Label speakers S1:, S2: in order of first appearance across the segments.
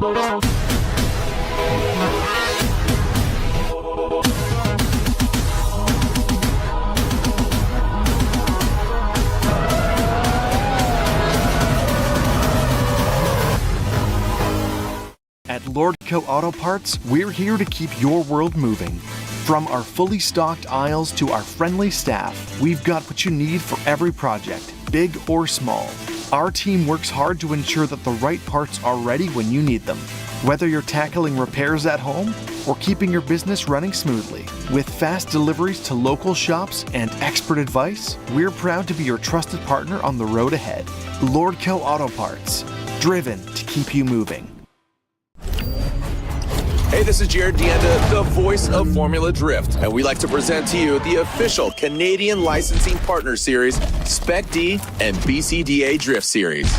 S1: At Lordco Auto Parts, we're here to keep your world moving. From our fully stocked aisles to our friendly staff, we've got what you need for every project, big or small. Our team works hard to ensure that the right parts are ready when you need them. Whether you're tackling repairs at home or keeping your business running smoothly. With fast deliveries to local shops and expert advice, we're proud to be your trusted partner on the road ahead. Lordco Auto Parts, driven to keep you moving.
S2: Hey, this is Jared Deanda, the voice of Formula Drift, and we'd like to present to you the official Canadian Licensing Partner Series, Spec D and BCDA Drift Series.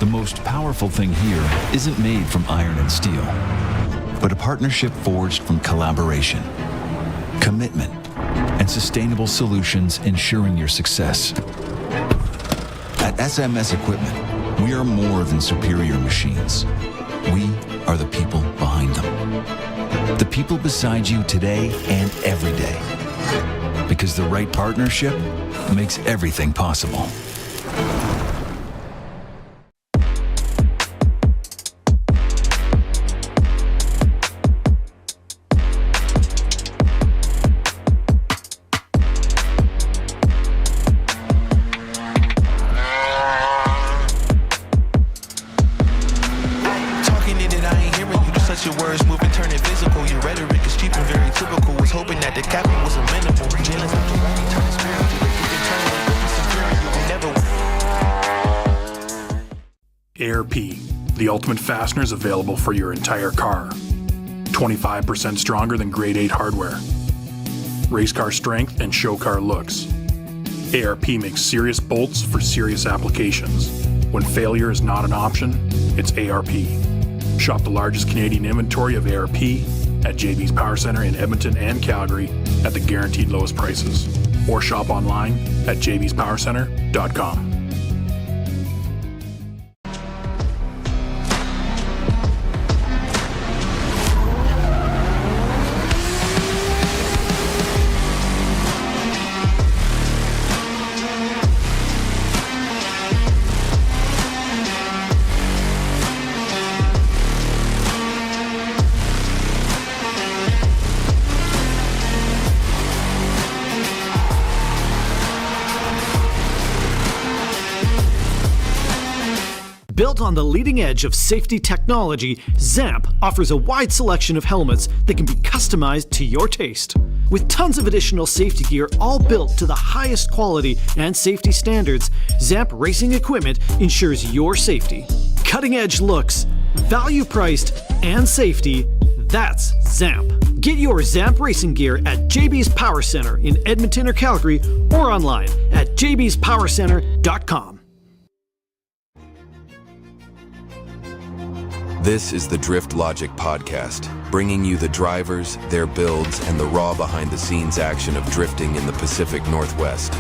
S3: The most powerful thing here isn't made from iron and steel, but a partnership forged from collaboration, commitment, and sustainable solutions ensuring your success. At SMS Equipment, we are more than superior machines. We are the people behind them. The people beside you today and every day. Because the right partnership makes everything possible.
S4: Your words moving, turning physical. Your rhetoric is cheap and very typical. Was hoping that the captain was amenable. Jealous of the right, turning spiritual.
S5: ARP, the ultimate fasteners available for your entire car. 25% stronger than grade 8 hardware. Race car strength and show car looks. ARP makes serious bolts for serious applications. When failure is not an option, it's ARP. Shop the largest Canadian inventory of ARP at JB's Power Center in Edmonton and Calgary at the guaranteed lowest prices. Or shop online at jbspowercenter.com.
S6: Built on the leading edge of safety technology, ZAMP offers a wide selection of helmets that can be customized to your taste. With tons of additional safety gear all built to the highest quality and safety standards, ZAMP racing equipment ensures your safety. Cutting-edge looks, value-priced, and safety, that's ZAMP. Get your ZAMP racing gear at JB's Power Center in Edmonton or Calgary or online at jbspowercenter.com.
S2: This is the Drift Logic Podcast, bringing you the drivers, their builds, and the raw behind-the-scenes action of drifting in the Pacific Northwest.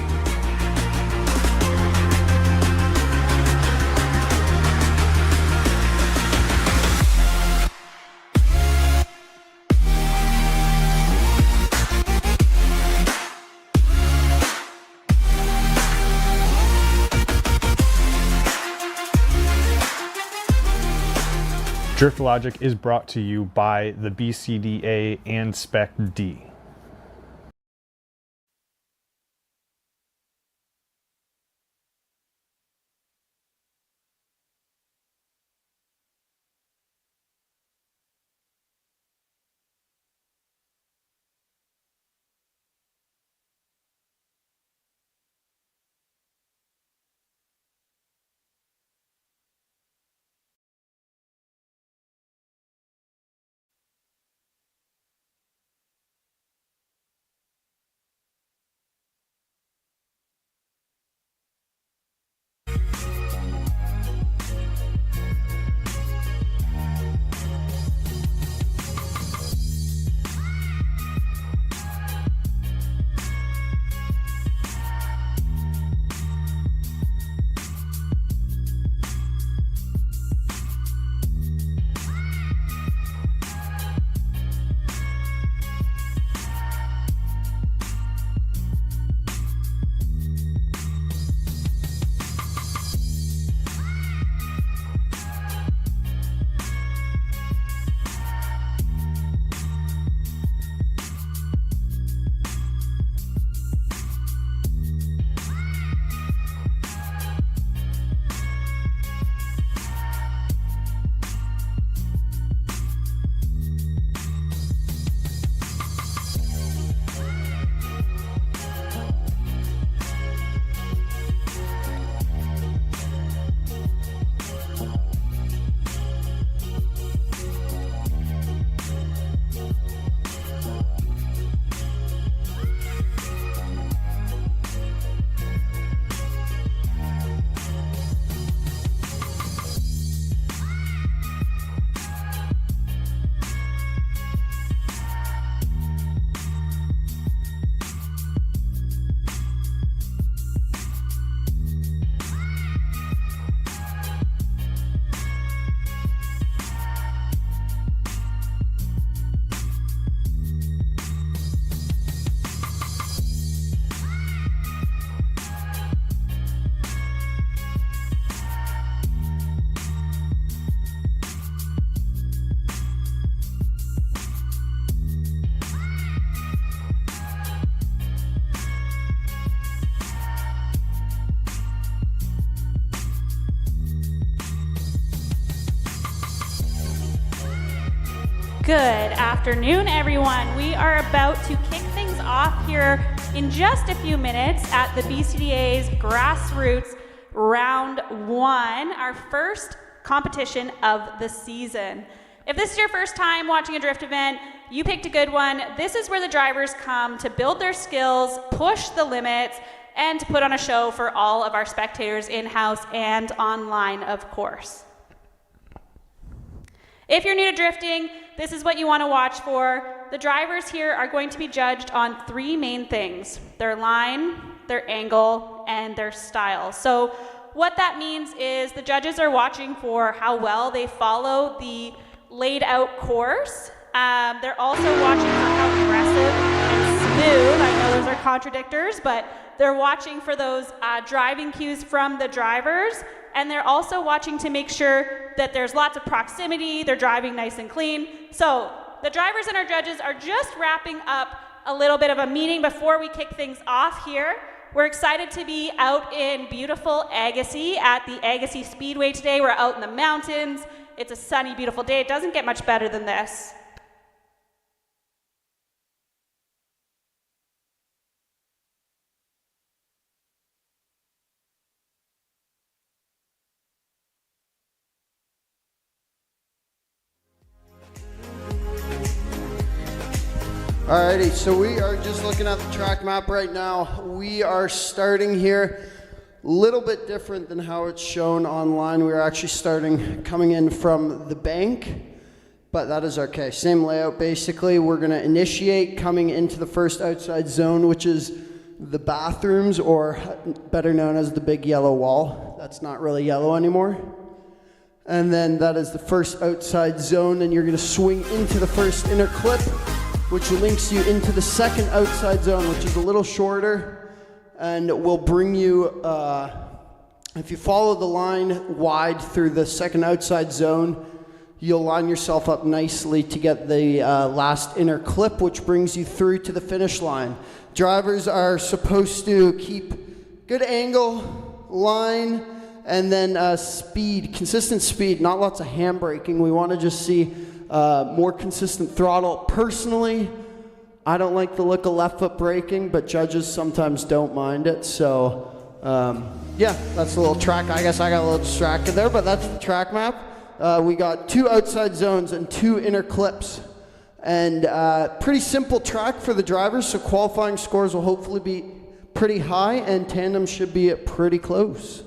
S7: Drift Logic is brought to you by the BCDA and Spec D.
S8: Good afternoon, everyone. We are about to kick things off here in just a few minutes at the BCDA's Grassroots Round 1, our first competition of the season. If this is your first time watching a drift event, you picked a good one. This is where the drivers come to build their skills, push the limits, and to put on a show for all of our spectators in-house and online, of course. If you're new to drifting, this is what you want to watch for. The drivers here are going to be judged on 3 main things: their line, their angle, and their style. So what that means is the judges are watching for how well they follow the laid out course. They're also watching for how aggressive and smooth, I know those are contradictors, but they're watching for those driving cues from the drivers. And they're also watching to make sure that there's lots of proximity, they're driving nice and clean. So the drivers and our judges are just wrapping up a little bit of a meeting before we kick things off here. We're excited to be out in beautiful Agassiz at the Agassiz Speedway today. We're out in the mountains. It's a sunny, beautiful day. It doesn't get much better than this.
S9: Alrighty, so we are just looking at the track map right now. We are starting here a little bit different than how it's shown online. We're actually starting coming in from the bank, but that is okay. Same layout basically. We're gonna initiate coming into the first outside zone, which is the bathrooms, or better known as the big yellow wall. That's not really yellow anymore. And then that is the first outside zone, and you're gonna swing into the first inner clip, which links you into the second outside zone, which is a little shorter, and will bring you, if you follow the line wide through the second outside zone, you'll line yourself up nicely to get the last inner clip, which brings you through to the finish line. Drivers are supposed to keep good angle, line, and then speed, consistent speed, not lots of handbraking. We want to just see more consistent throttle. Personally, I don't like the look of left foot braking, but judges sometimes don't mind it. So yeah, that's a little track. I guess I got a little distracted there, but that's the track map. We got 2 outside zones and 2 inner clips, and pretty simple track for the drivers. So qualifying scores will hopefully be pretty high, and tandem should be pretty close.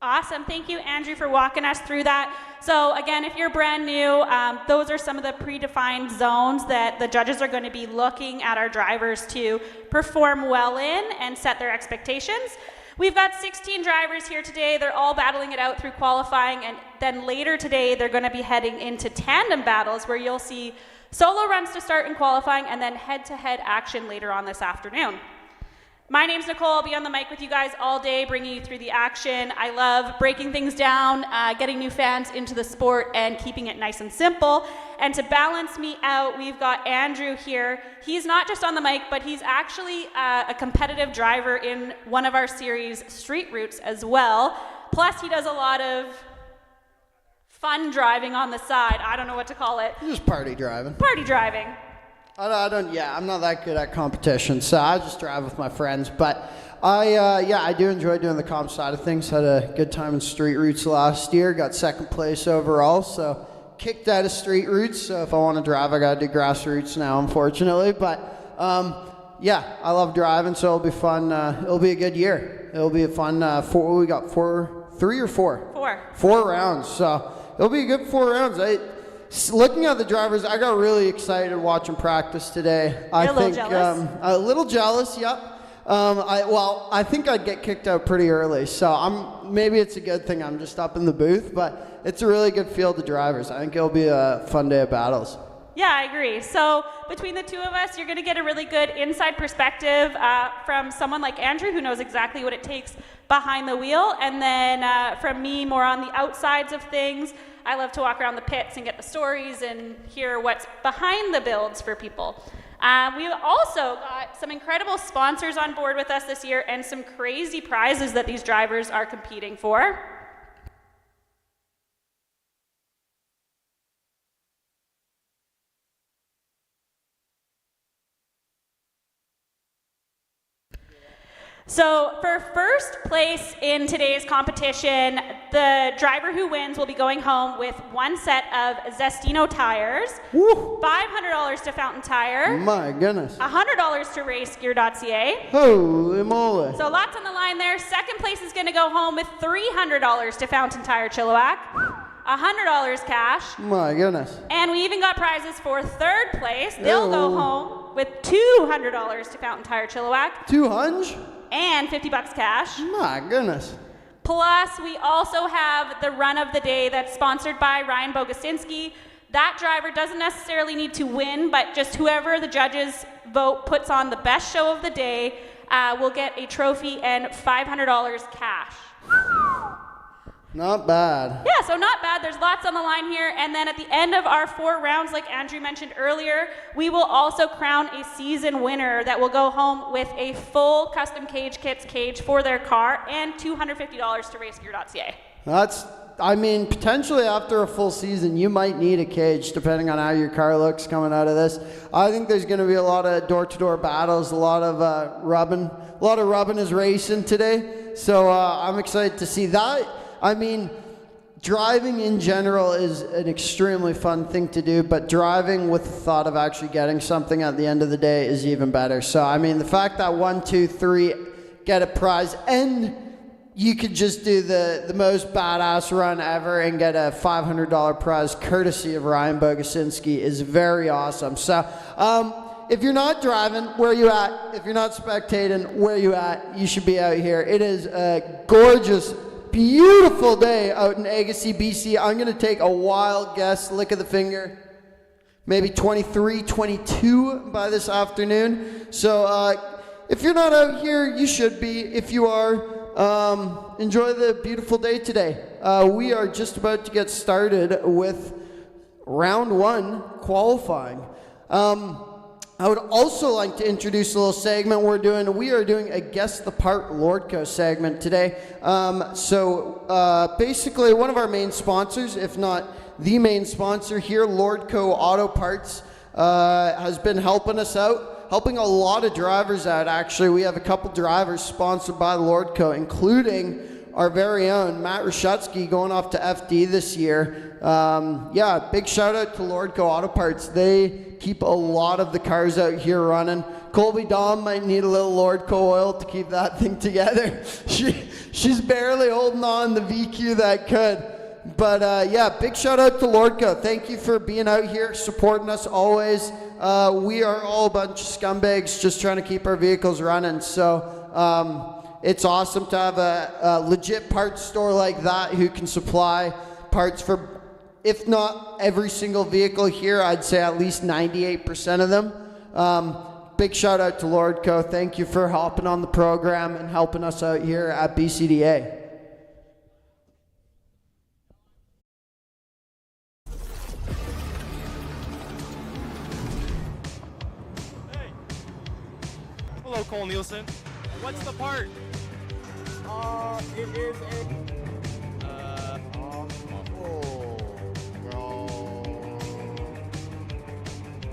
S8: Awesome. Thank you, Andrew, for walking us through that. So again, if you're brand new, those are some of the predefined zones that the judges are going to be looking at our drivers to perform well in and set their expectations. We've got 16 drivers here today. They're all battling it out through qualifying, and then later today they're going to be heading into tandem battles where you'll see solo runs to start in qualifying and then head-to-head action later on this afternoon. My name's Nicole. I'll be on the mic with you guys all day, bringing you through the action. I love breaking things down, getting new fans into the sport, and keeping it nice and simple. And to balance me out, we've got Andrew here. He's not just on the mic, but he's actually a competitive driver in one of our series, Street Roots, as well. Plus, he does a lot of fun driving on the side. I don't know what to call it.
S9: Just party driving.
S8: Party driving.
S9: I'm not that good at competition, so I just drive with my friends. But I do enjoy doing the comp side of things. Had a good time in Street Roots last year. Got 2nd place overall, so kicked out of Street Roots. So if I want to drive, I got to do Grassroots now, unfortunately. But yeah, I love driving, so it'll be fun. It'll be a good year. It'll be a fun. We got 3 or 4? 4 rounds. So it'll be a good 4 rounds. Looking at the drivers, I got really excited watching practice today.
S8: You're a little jealous?
S9: A little jealous, yep. I think I'd get kicked out pretty early, so maybe it's a good thing I'm just up in the booth, but it's a really good field of drivers. I think it'll be a fun day of battles.
S8: Yeah, I agree. So between the two of us, you're going to get a really good inside perspective from someone like Andrew, who knows exactly what it takes behind the wheel, and then from me, more on the outsides of things. I love to walk around the pits and get the stories and hear what's behind the builds for people. We've also got some incredible sponsors on board with us this year and some crazy prizes that these drivers are competing for. So for first place in today's competition, the driver who wins will be going home with one set of Zestino tires,
S9: Woo!
S8: $500 to Fountain Tire,
S9: My goodness.
S8: $100 to racegear.ca.
S9: Holy moly.
S8: So lots on the line there. Second place is going to go home with $300 to Fountain Tire Chilliwack, $100 cash.
S9: My goodness.
S8: And we even got prizes for third place. They'll go home with $200 to Fountain Tire Chilliwack.
S9: 200?
S8: And $50 cash.
S9: My goodness.
S8: Plus, we also have the run of the day that's sponsored by Ryan Bogosinski. That driver doesn't necessarily need to win, but just whoever the judges vote puts on the best show of the day will get a trophy and $500 cash.
S9: Not bad.
S8: Yeah, so not bad. There's lots on the line here. And then at the end of our 4 rounds, like Andrew mentioned earlier, we will also crown a season winner that will go home with a full custom cage kits cage for their car and $250 to racegear.ca.
S9: Potentially after a full season, you might need a cage depending on how your car looks coming out of this. I think there's going to be a lot of door-to-door battles, a lot of rubbing. A lot of rubbing is racing today. So I'm excited to see that. Driving in general is an extremely fun thing to do, but driving with the thought of actually getting something at the end of the day is even better. So, the fact that 1, 2, 3 get a prize, and you could just do the most badass run ever and get a $500 prize courtesy of Ryan Bogosinski is very awesome. So, if you're not driving, where you at? If you're not spectating, where you at? You should be out here. It is a gorgeous, beautiful day out in Agassiz, BC. I'm going to take a wild guess, lick of the finger, maybe 23, 22 by this afternoon. So if you're not out here, you should be. If you are, enjoy the beautiful day today. We are just about to get started with round 1 qualifying. I would also like to introduce a little segment we are doing a Guess the Part Lordco segment today. Basically one of our main sponsors, if not the main sponsor here, Lordco Auto Parts, has been helping us out, helping a lot of drivers out actually. We have a couple drivers sponsored by Lordco, including our very own Matt Rashutsky going off to FD this year. Big shout out to Lordco Auto Parts. They keep a lot of the cars out here running. Colby Dahm might need a little Lordco oil to keep that thing together. She's barely holding on the VQ that could. But big shout out to Lordco. Thank you for being out here, supporting us always. We are all a bunch of scumbags just trying to keep our vehicles running. So it's awesome to have a legit parts store like that who can supply parts for, if not every single vehicle here, I'd say at least 98% of them. Big shout out to Lordco. Thank you for helping on the program and helping us out here at BCDA.
S10: Hello, Cole Nielsen. What's the part?
S11: It is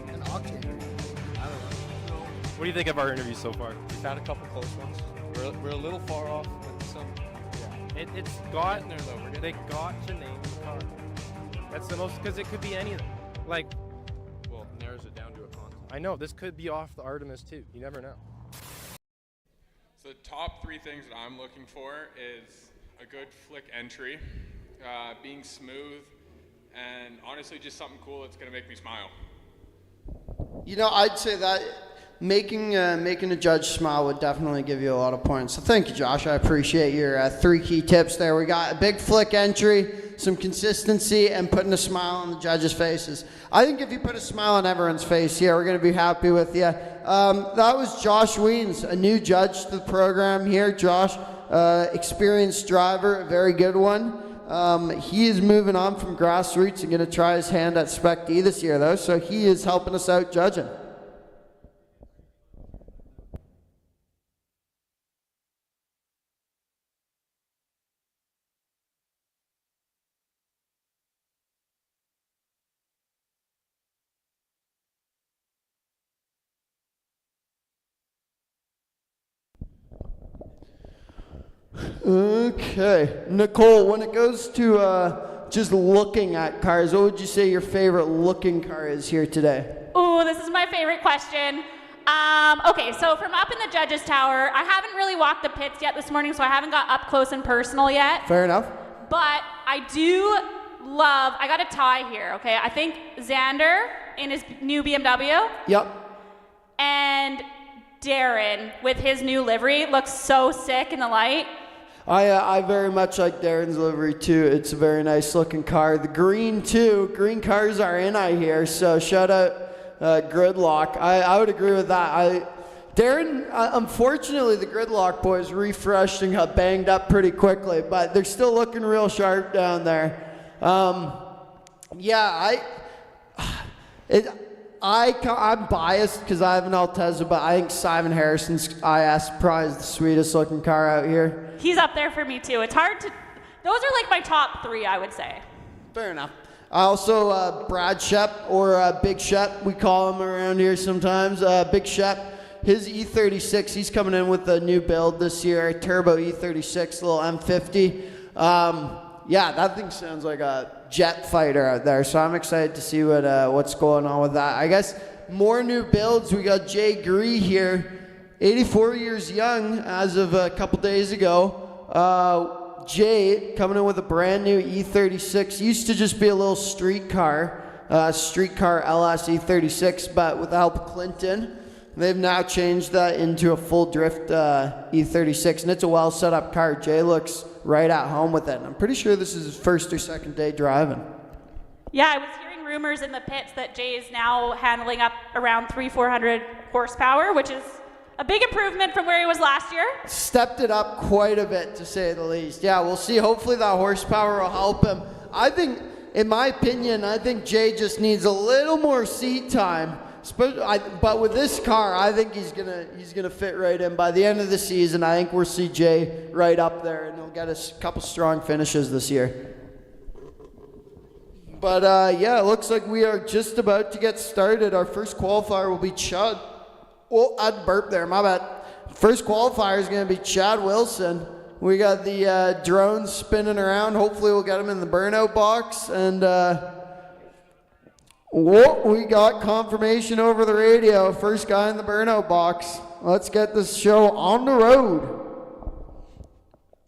S11: an octane. I don't know.
S10: What do you think of our interviews so far?
S11: We've had a couple close ones. We're a little far off with some.
S10: Yeah. It's got
S11: there though.
S10: They got to name the car. That's the most, because it could be anything. Like,
S11: well, narrows it down to a concept.
S10: I know this could be off the Artemis too. You never know.
S12: So the top 3 things that I'm looking for is a good flick entry, being smooth, and honestly just something cool that's going to make me smile.
S9: I'd say that making a judge smile would definitely give you a lot of points. So thank you, Josh. I appreciate your 3 key tips there. We got a big flick entry, some consistency, and putting a smile on the judges' faces. I think if you put a smile on everyone's face here, we're going to be happy with you. That was Josh Weens, a new judge to the program here. Josh, experienced driver, a very good one. He is moving on from Grassroots and going to try his hand at Spec D this year, though, so he is helping us out judging. Okay. Nicole, when it goes to just looking at cars, what would you say your favorite looking car is here today?
S8: Ooh, this is my favorite question. Okay, so from up in the judges tower, I haven't really walked the pits yet this morning, so I haven't got up close and personal yet.
S9: Fair enough.
S8: But I do love, I got a tie here, okay? I think Xander in his new BMW.
S9: Yep.
S8: And Darren with his new livery looks so sick in the light.
S9: I very much like Darren's livery too. It's a very nice looking car. The green too. Green cars are in, I hear. So shout out Gridlock. I would agree with that. Darren, unfortunately, the Gridlock boys refreshed and got banged up pretty quickly, but they're still looking real sharp down there. I'm biased because I have an Altezza, but I think Simon Harrison's IS probably is the sweetest looking car out here.
S8: He's up there for me too. It's hard to, those are like my top 3, I would say.
S9: Fair enough. Also, Brad Shep, or Big Shep, we call him around here sometimes. Big Shep, his E36, he's coming in with a new build this year, turbo E36, little M50. Yeah, that thing sounds like a jet fighter out there, so I'm excited to see what's going on with that. I guess more new builds. We got Jay Gree here, 84 years young as of a couple days ago. Jay coming in with a brand new E36. Used to just be a little street car LS E36, but with the help of Clinton, they've now changed that into a full drift E36, and it's a well set up car. Jay looks right at home with it, and I'm pretty sure this is his first or second day driving.
S8: Yeah, I was hearing rumors in the pits that Jay is now handling up around 300-400 horsepower, which is a big improvement from where he was last year.
S9: Stepped it up quite a bit, to say the least. Yeah, we'll see. Hopefully that horsepower will help him. I think, in my opinion, I think Jay just needs a little more seat time. But with this car, I think he's gonna fit right in. By the end of the season, I think we'll see Jay right up there, and he'll get a couple strong finishes this year. But yeah, it looks like we are just about to get started. Our first qualifier will be Chad. Oh, I'd burp there, my bad. First qualifier is gonna be Chad Wilson. We got the drone spinning around. Hopefully we'll get him in the burnout box, and we got confirmation over the radio. First guy in the burnout box. Let's get this show on the road.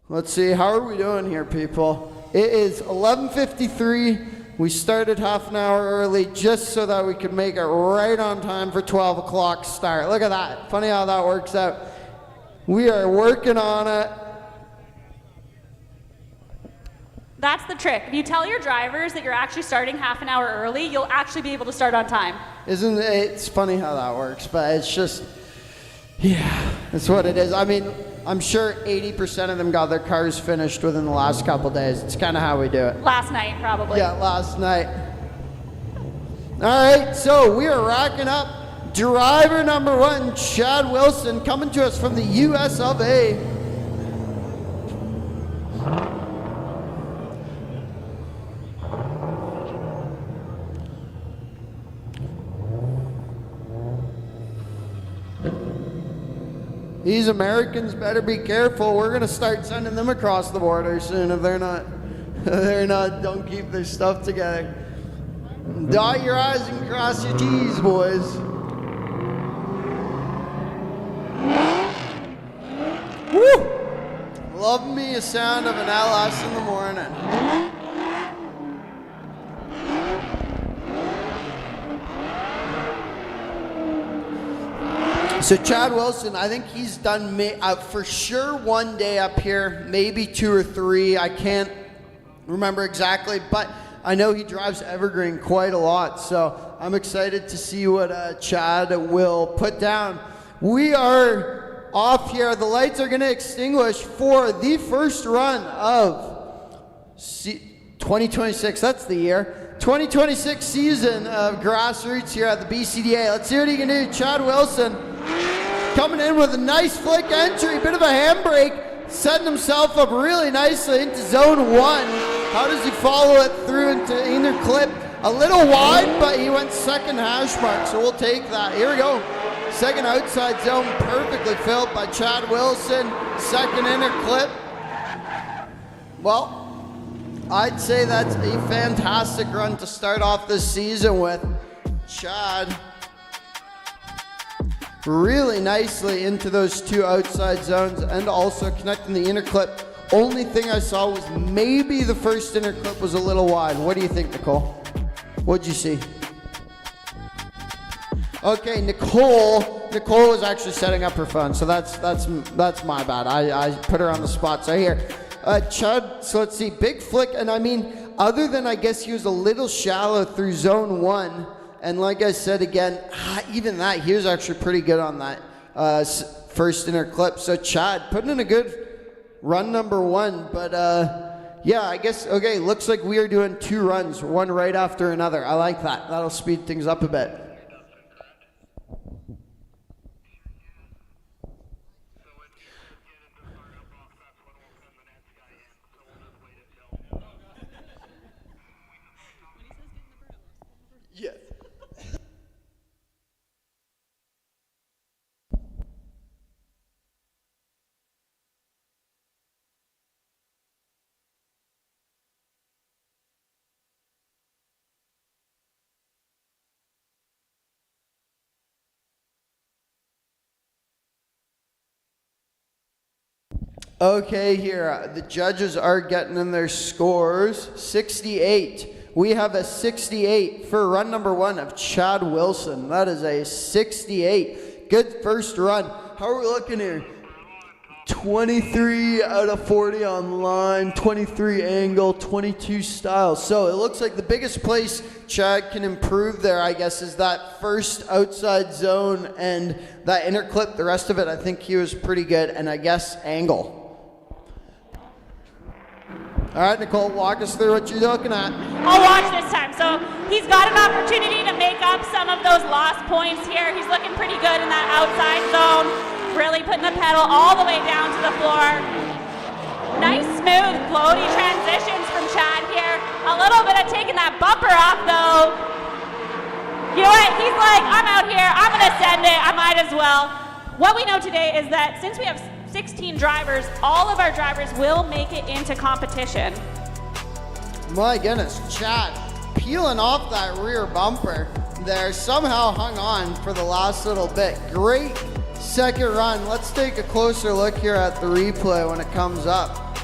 S9: Let's see, how are we doing here, people? It is 11:53. We started half an hour early just so that we could make it right on time for 12 o'clock start. Look at that. Funny how that works out. We are working on it.
S8: That's the trick. If you tell your drivers that you're actually starting half an hour early, you'll actually be able to start on time.
S9: Isn't it? It's funny how that works, but it's just, yeah, that's what it is. I mean, I'm sure 80% of them got their cars finished within the last couple days. It's kind of how we do it.
S8: Last night, probably.
S9: Yeah, last night. All right, so we are racking up driver number 1, Chad Wilson, coming to us from the US of A. These Americans better be careful. We're gonna start sending them across the border soon if they're not, don't keep their stuff together. Dot your I's and cross your T's, boys. Woo! Love me a sound of an LS in the morning. So Chad Wilson, I think he's done for sure one day up here, maybe 2 or 3. I can't remember exactly, but I know he drives Evergreen quite a lot. So I'm excited to see what Chad will put down. We are off here. The lights are going to extinguish for the first run of 2026. That's the year. 2026 season of Grassroots here at the BCDA. Let's see what he can do. Chad Wilson coming in with a nice flick entry, bit of a handbrake, setting himself up really nicely into zone 1. How does he follow it through into inner clip? A little wide, but he went second hash mark, so we'll take that. Here we go. Second outside zone, perfectly filled by Chad Wilson. Second inner clip. Well, I'd say that's a fantastic run to start off this season with. Chad really nicely into those two outside zones and also connecting the inner clip. Only thing I saw was maybe the first inner clip was a little wide. What do you think, Nicole? What'd you see? Okay, Nicole was actually setting up her phone, so that's my bad. I put her on the spot. So here, Chad, so let's see, big flick, and I mean, other than I guess he was a little shallow through zone 1, and like I said again, even that, he was actually pretty good on that first inner clip. So Chad, putting in a good run number 1, but yeah, I guess, okay, looks like we are doing 2 runs, one right after another. I like that. That'll speed things up a bit. Yes. Okay, here, the judges are getting in their scores. 68. We have a 68 for run number 1 of Chad Wilson. That is a 68. Good first run. How are we looking here? 23 out of 40 on line, 23 angle, 22 style. So it looks like the biggest place Chad can improve there, I guess, is that first outside zone and that inner clip. The rest of it, I think he was pretty good, and I guess angle. All right, Nicole, walk us through what you're looking at.
S8: I'll watch this time. So he's got an opportunity to make up some of those lost points here. He's looking pretty good in that outside zone, really putting the pedal all the way down to the floor. Nice, smooth, floaty transitions from Chad here. A little bit of taking that bumper off, though. You know what? He's like, I'm out here. I'm going to send it. I might as well. What we know today is that since we have 16 drivers, all of our drivers will make it into competition.
S9: My goodness, Chad peeling off that rear bumper there, somehow hung on for the last little bit. Great second run. Let's take a closer look here at the replay when it comes up.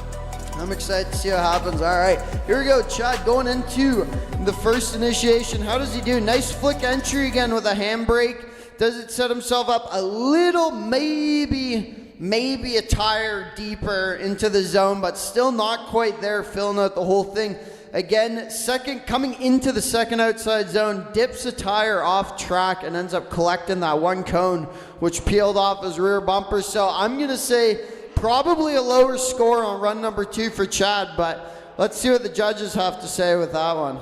S9: I'm excited to see what happens. All right, here we go. Chad going into the first initiation. How does he do? Nice flick entry again with a handbrake. Does it set himself up a little, maybe a tire deeper into the zone, but still not quite there, filling out the whole thing. Again, coming into the second outside zone, dips a tire off track and ends up collecting that one cone, which peeled off his rear bumper. So I'm going to say probably a lower score on run number 2 for Chad, but let's see what the judges have to say with that one.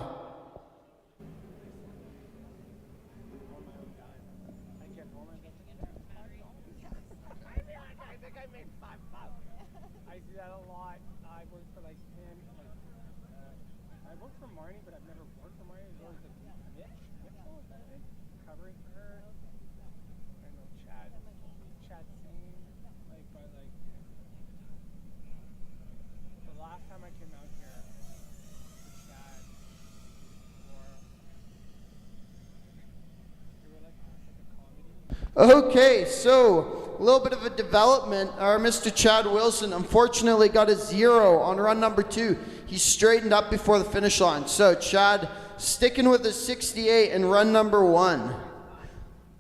S9: Okay, so a little bit of a development. Our Mr. Chad Wilson unfortunately got a 0 on run number 2. He straightened up before the finish line. So Chad sticking with a 68 in run number 1.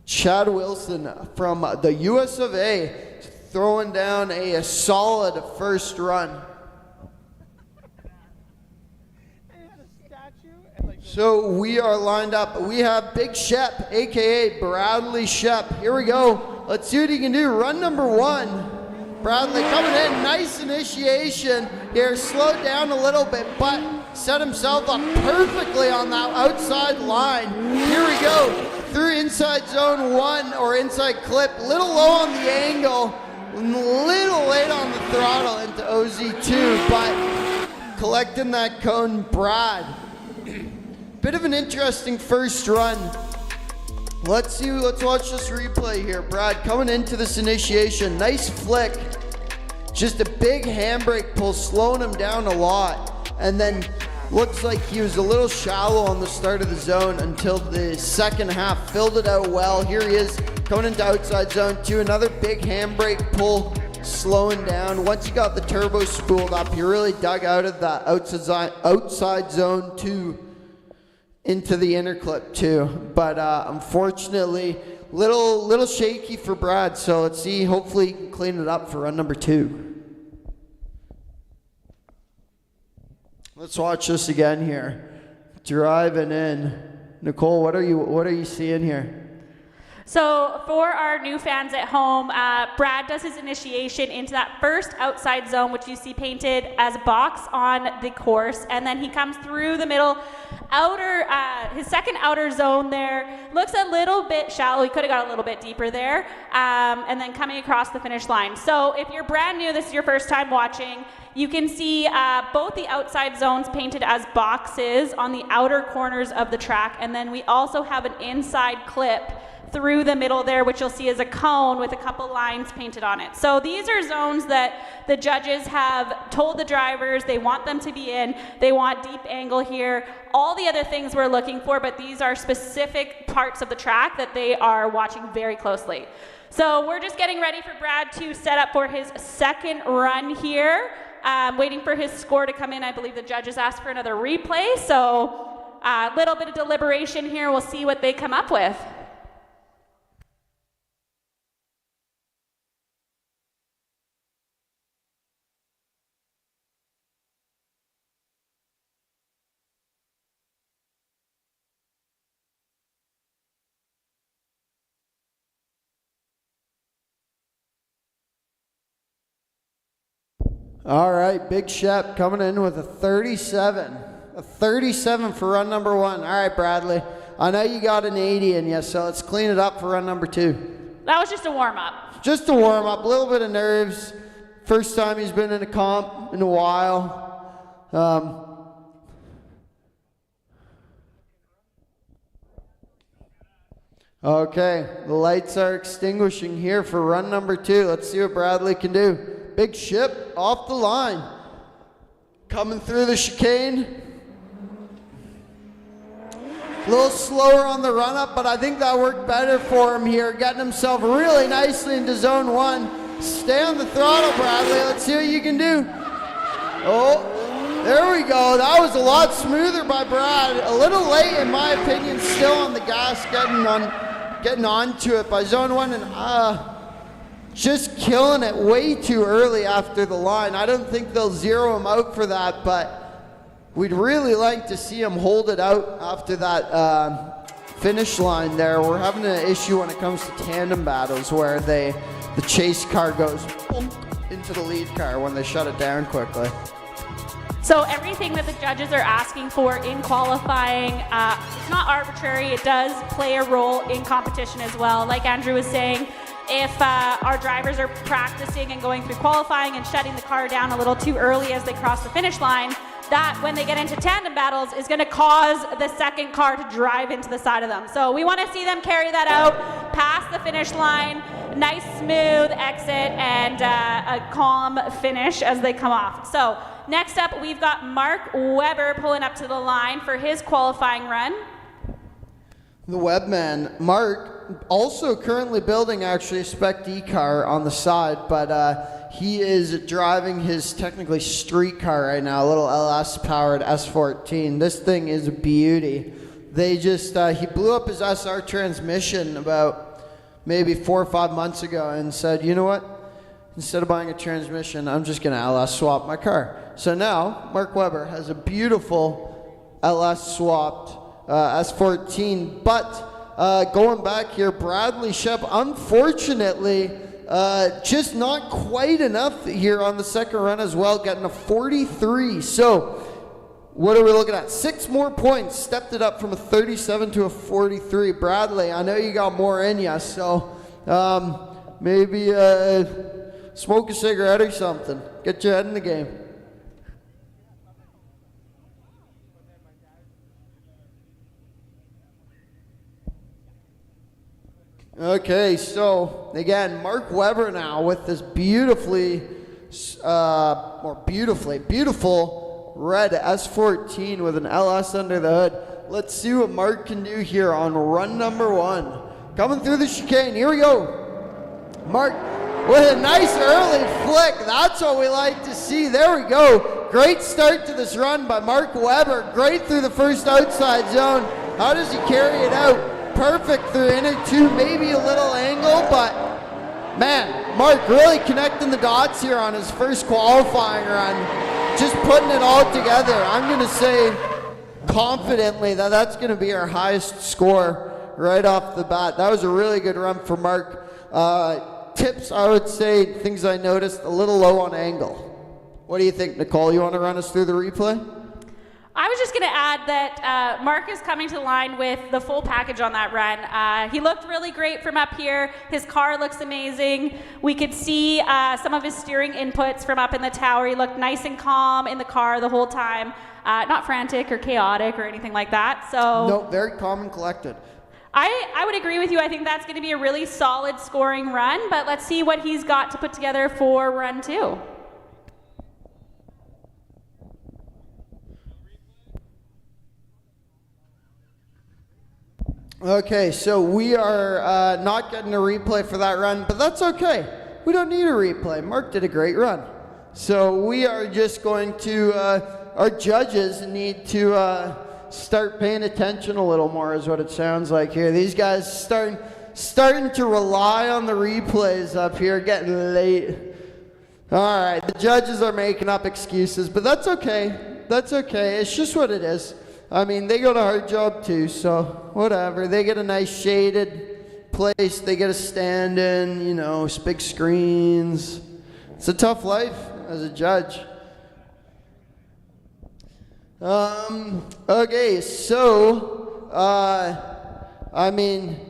S9: Chad Wilson from the US of A throwing down a solid first run. So we are lined up. We have Big Shep, aka Bradley Shep. Here we go. Let's see what he can do. Run number 1. Bradley coming in. Nice initiation here. Slowed down a little bit, but set himself up perfectly on that outside line. Here we go. Through inside zone 1 or inside clip. Little low on the angle. Little late on the throttle into OZ2, but collecting that cone, Brad. Bit of an interesting first run. Let's watch this replay here. Brad coming into this initiation. Nice flick. just a big handbrake pull, slowing him down a lot. And then looks like he was a little shallow on the start of the zone until the second half, filled it out well. Here he is coming into outside zone 2, another big handbrake pull, slowing down. Once he got the turbo spooled up, he really dug out of that outside zone 2 into the inner clip 2. But unfortunately, little shaky for Brad, so let's see, hopefully he can clean it up for run number 2. Let's watch this again here. Driving in. Nicole, what are you seeing here?
S8: So for our new fans at home, Brad does his initiation into that first outside zone, which you see painted as a box on the course, and then he comes through the middle his second outer zone there. Looks a little bit shallow. He could have got a little bit deeper there, and then coming across the finish line. So if you're brand new, this is your first time watching, you can see both the outside zones painted as boxes on the outer corners of the track, and then we also have an inside clip through the middle there, which you'll see is a cone with a couple lines painted on it. So these are zones that the judges have told the drivers they want them to be in. They want deep angle here, all the other things we're looking for, but these are specific parts of the track that they are watching very closely. So we're just getting ready for Brad to set up for his second run here. Waiting for his score to come in. I believe the judges asked for another replay, so a little bit of deliberation here. We'll see what they come up with.
S9: All right, Big Shep coming in with a 37. A 37 for run number 1. All right, Bradley. I know you got an 80 in you, so let's clean it up for run number 2.
S8: That was just a warm-up.
S9: Just a warm-up, a little bit of nerves. First time he's been in a comp in a while. Okay, the lights are extinguishing here for run number 2. Let's see what Bradley can do. Big Ship off the line. Coming through the chicane. A little slower on the run up, but I think that worked better for him here. Getting himself really nicely into zone 1. Stay on the throttle, Bradley. Let's see what you can do. Oh, there we go. That was a lot smoother by Brad. A little late, in my opinion, still on the gas, getting onto it by zone 1, and just killing it way too early after the line. I don't think they'll zero him out for that, but we'd really like to see him hold it out after that finish line there. We're having an issue when it comes to tandem battles where the chase car goes into the lead car when they shut it down quickly.
S8: So everything that the judges are asking for in qualifying, it's not arbitrary. It does play a role in competition as well. Like Andrew was saying, if our drivers are practicing and going through qualifying and shutting the car down a little too early as they cross the finish line, that when they get into tandem battles is going to cause the second car to drive into the side of them. So we want to see them carry that out past the finish line, nice smooth exit, and a calm finish as they come off. So next up, we've got Mark Weber pulling up to the line for his qualifying run.
S9: The Webman, Mark, also currently building actually a Spec D car on the side, but he is driving his technically street car right now, a little LS powered S14. This thing is a beauty. They just, he blew up his SR transmission about maybe 4 or 5 months ago and said, you know what? Instead of buying a transmission, I'm just going to LS swap my car. So now, Mark Weber has a beautiful LS swapped S14, but going back here, Bradley Shep, unfortunately, just not quite enough here on the second run as well, getting a 43. So what are we looking at? 6 more points, stepped it up from a 37 to a 43. Bradley, I know you got more in you, so maybe smoke a cigarette or something. Get your head in the game. Okay, so again, Mark Weber now with this beautifully or beautiful red S14 with an LS under the hood. Let's see what Mark can do here on run number 1. Coming through the chicane, here we go. Mark with a nice early flick. That's what we like to see. There we go. Great start to this run by Mark Webber. Great through the first outside zone. How does he carry it out? Perfect through inner 2, maybe a little angle, but man, Mark really connecting the dots here on his first qualifying run. Just putting it all together. I'm going to say confidently that that's going to be our highest score right off the bat. That was a really good run for Mark. Tips, I would say, things I noticed, a little low on angle. What do you think, Nicole? You want to run us through the replay?
S8: I was just going to add that Mark is coming to the line with the full package on that run. He looked really great from up here. His car looks amazing. We could see some of his steering inputs from up in the tower. He looked nice and calm in the car the whole time. Not frantic or chaotic or anything like that. So
S9: no, very calm and collected.
S8: I would agree with you. I think that's going to be a really solid scoring run, but let's see what he's got to put together for run 2.
S9: Okay, so we are not getting a replay for that run, but that's okay. We don't need a replay. Mark did a great run. So we are just going to, our judges need to start paying attention a little more is what it sounds like here. These guys starting to rely on the replays up here, getting late. All right, the judges are making up excuses, but that's okay. That's okay. It's just what it is. I mean, they got a hard job too, so whatever. They get a nice shaded place. They get a stand in, you know, big screens. It's a tough life as a judge. Okay, so, I mean,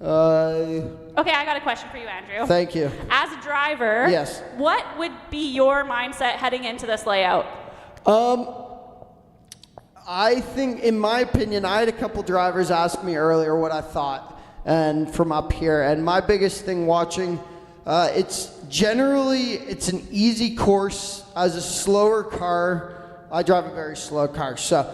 S8: okay, I got a question for you, Andrew.
S9: Thank you.
S8: As a driver,
S9: yes,
S8: what would be your mindset heading into this layout?
S9: I think, in my opinion, I had a couple drivers ask me earlier what I thought, and from up here, and my biggest thing watching, it's an easy course as a slower car. I drive a very slow car, so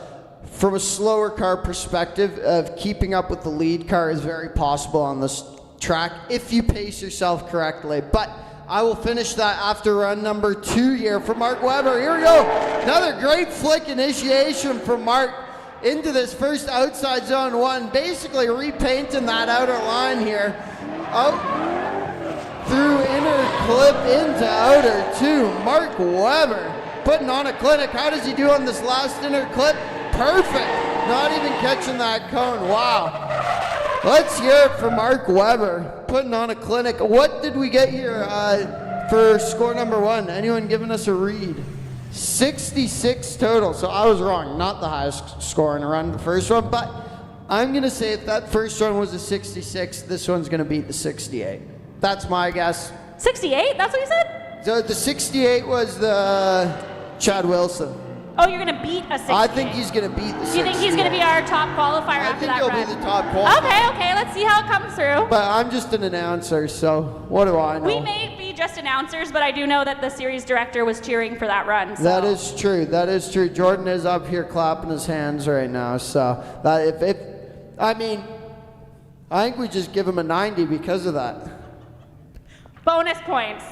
S9: from a slower car perspective of keeping up with the lead car is very possible on this track if you pace yourself correctly. But I will finish that after run number 2 here for Mark Webber. Here we go. Another great flick initiation from Mark into this first outside zone 1. Basically repainting that outer line here. Out through inner clip into outer 2. Mark Webber putting on a clinic. How does he do on this last inner clip? Perfect. Not even catching that cone. Wow. Let's hear it for Mark Webber, putting on a clinic. What did we get here for score number 1? Anyone giving us a read? 66 total, so I was wrong. Not the highest score in a run, the first one, but I'm going to say if that first one was a 66, this one's going to beat the 68. That's my guess.
S8: 68? That's what you said?
S9: So the 68 was the Chad Wilson.
S8: Oh, you're going to beat a 68?
S9: I think he's going to beat the 68.
S8: You think he's going to be our top qualifier after that run?
S9: I think he'll be the top qualifier.
S8: Okay, let's see how it comes through.
S9: But I'm just an announcer, so what do I know?
S8: We may be just announcers, but I do know that the series director was cheering for that run. So.
S9: That is true. That is true. Jordan is up here clapping his hands right now. So that I think we just give him a 90 because of that.
S8: Bonus points.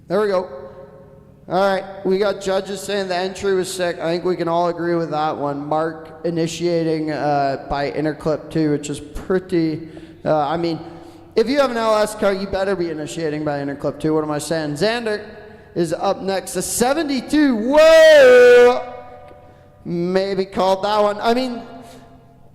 S9: There we go. All right, we got judges saying the entry was sick. I think we can all agree with that one. Mark initiating by inner clip 2, which is pretty, if you have an LS car, you better be initiating by inner clip 2. What am I saying? Xander is up next. A 72, whoa! Maybe called that one.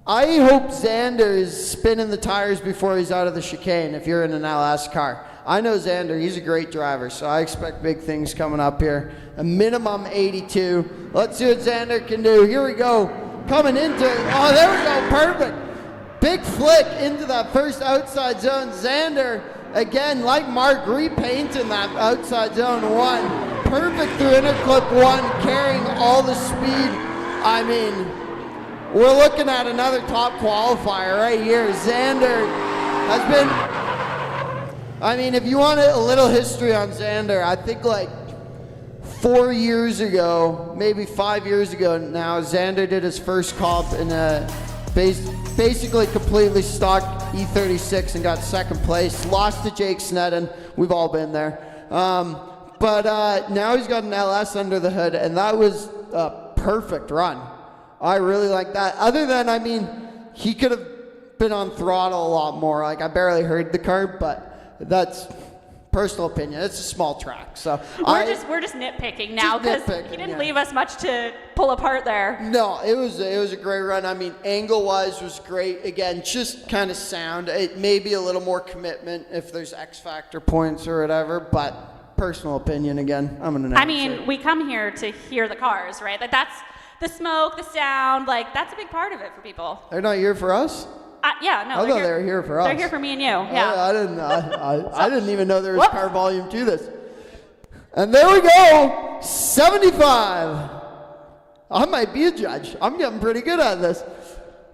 S9: I hope Xander is spinning the tires before he's out of the chicane if you're in an LS car. I know Xander, he's a great driver, so I expect big things coming up here. A minimum 82. Let's see what Xander can do. Here we go. Coming into, oh, there we go, perfect. Big flick into that first outside zone. Xander, again, like Mark, repainting that outside zone 1. Perfect through inner clip 1, carrying all the speed. we're looking at another top qualifier right here. Xander has been, I mean, if you want a little history on Xander, I think like 4 years ago, maybe 5 years ago now, Xander did his first comp in a basically completely stock E36 and got second place. Lost to Jake Sneddon. We've all been there. But now he's got an LS under the hood, and that was a perfect run. I really like that. Other than, I mean, he could have been on throttle a lot more. Like, I barely heard the car, but that's personal opinion. It's a small track, so
S8: we're just nitpicking now because he didn't leave us much to pull apart there.
S9: No, it was a great run. I mean, angle-wise was great. Again, just kind of sound. It may be a little more commitment if there's X factor points or whatever, but personal opinion again. I'm gonna.
S8: I mean, we come here to hear the cars, right? Like that's the smoke, the sound. Like that's a big part of it for people.
S9: They're not here for us.
S8: Yeah, no.
S9: I thought they were here for us.
S8: They're here for me and you. Yeah.
S9: I didn't even know there was car volume to this. And there we go. 75. I might be a judge. I'm getting pretty good at this.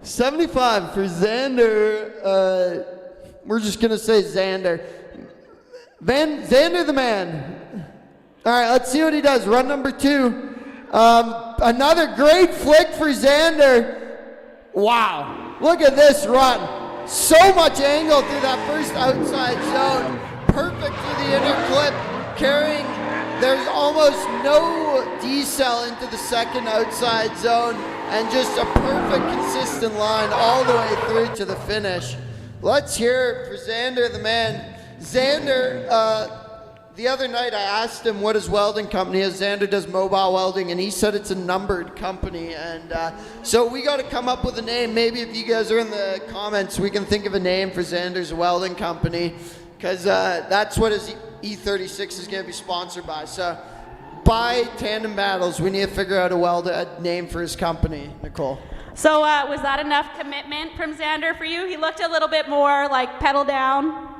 S9: 75 for Xander. We're just gonna say Xander. Xander the man. All right, let's see what he does. Run number 2. Another great flick for Xander. Wow, look at this run. So much angle through that first outside zone. Perfect through the inner clip, carrying, there's almost no decel into the second outside zone, and just a perfect consistent line all the way through to the finish. Let's hear it for Xander the man. Xander, the other night I asked him what his welding company is. Xander does mobile welding, and he said it's a numbered company. And so we got to come up with a name. Maybe if you guys are in the comments, we can think of a name for Xander's welding company, because that's what his E36 is going to be sponsored by. So by Tandem Battles, we need to figure out a name for his company, Nicole.
S8: So was that enough commitment from Xander for you? He looked a little bit more like pedal down.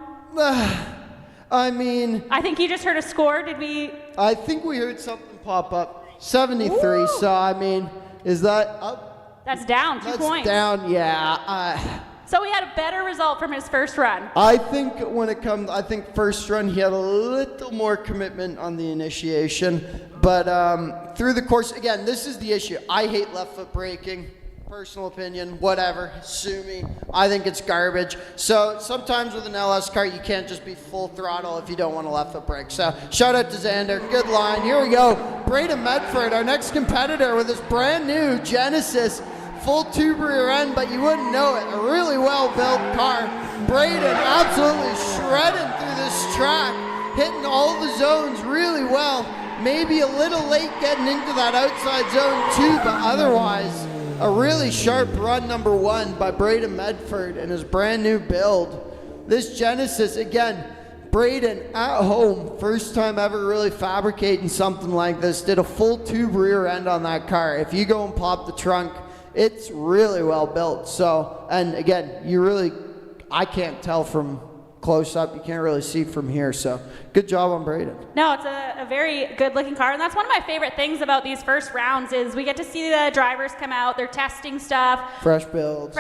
S9: I mean,
S8: I think you just heard a score. Did we?
S9: I think we heard something pop up. 73. Woo! So I mean, is that up?
S8: That's down 2 points.
S9: That's down. Yeah.
S8: So he had a better result from his first run.
S9: I think I think first run he had a little more commitment on the initiation, but through the course, again, this is the issue. I hate left foot braking. Personal opinion, whatever, sue me. I think it's garbage. So sometimes with an LS car, you can't just be full throttle if you don't want to left foot brake. So shout out to Xander, good line. Here we go. Braden Medford, our next competitor with his brand new Genesis, full tube rear end, but you wouldn't know it. A really well built car. Braden absolutely shredding through this track, hitting all the zones really well. Maybe a little late getting into that outside zone too, but otherwise, a really sharp run number 1 by Braden Medford and his brand new build. This Genesis, again, Braden at home, first time ever really fabricating something like this, did a full tube rear end on that car. If you go and pop the trunk, it's really well built. So, and again, I can't tell from close up, you can't really see from here, so good job on Braden.
S8: No, it's a very good looking car, and that's one of my favorite things about these first rounds is we get to see the drivers come out, they're testing stuff.
S9: Fresh builds,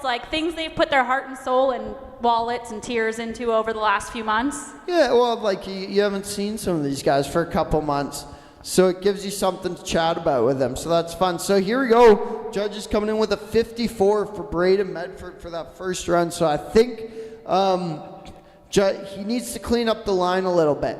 S8: like things they've put their heart and soul and wallets and tears into over the last few months.
S9: Yeah, well, like you haven't seen some of these guys for a couple months, so it gives you something to chat about with them, so that's fun. So here we go, judges coming in with a 54 for Braden Medford for that first run, so I think he needs to clean up the line a little bit.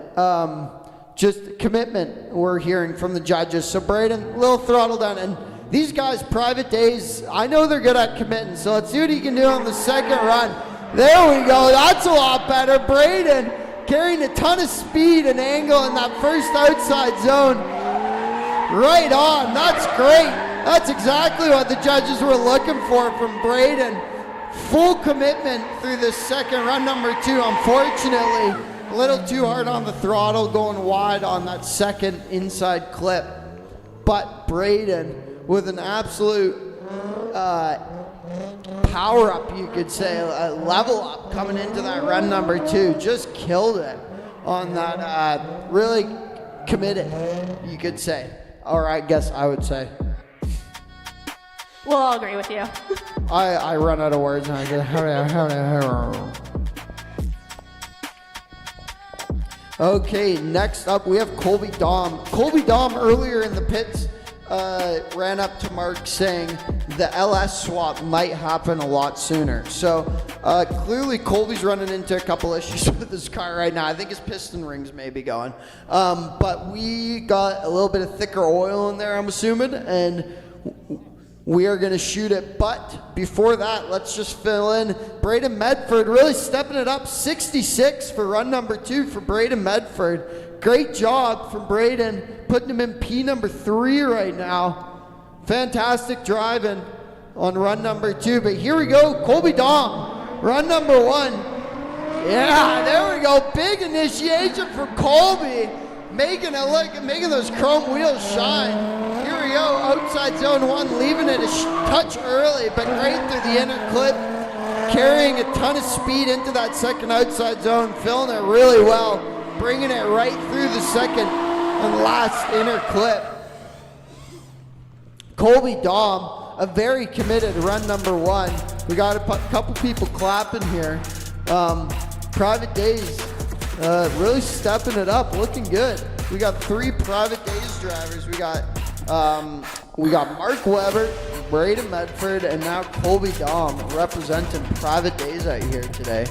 S9: Just commitment we're hearing from the judges. So Braden, a little throttle down. And these guys, private days, I know they're good at committing. So let's see what he can do on the second run. There we go. That's a lot better. Braden carrying a ton of speed and angle in that first outside zone. Right on. That's great. That's exactly what the judges were looking for from Braden. Full commitment through the second run number 2. Unfortunately, a little too hard on the throttle, going wide on that second inside clip. But Braden with an absolute power up, you could say, a level up coming into that run number 2. Just killed it on that, really committed, you could say. Or I guess I would say.
S8: We'll all agree with you.
S9: I run out of words and I go, Okay, next up we have Colby Dom. Colby Dom earlier in the pits ran up to Mark saying the LS swap might happen a lot sooner. So clearly Colby's running into a couple issues with his car right now. I think his piston rings may be going. But we got a little bit of thicker oil in there, I'm assuming, and we are going to shoot it. But before that, let's just fill in Braden Medford really stepping it up. 66 for run number 2 for Braden Medford. Great job from Braden, putting him in P number 3 right now. Fantastic driving on run number 2. But here we go, Colby Dom, run number 1. Yeah, there we go. Big initiation for Colby, making those chrome wheels shine. Here we go, outside zone 1, leaving it a touch early, but right through the inner clip, carrying a ton of speed into that second outside zone, filling it really well, bringing it right through the second and last inner clip. Colby Dom, a very committed run number 1. We got a couple people clapping here. Private Days, really stepping it up, looking good. We got 3 Private Days drivers. We got Mark Weber, Braden Medford, and now Colby Dom representing Private Days out here today.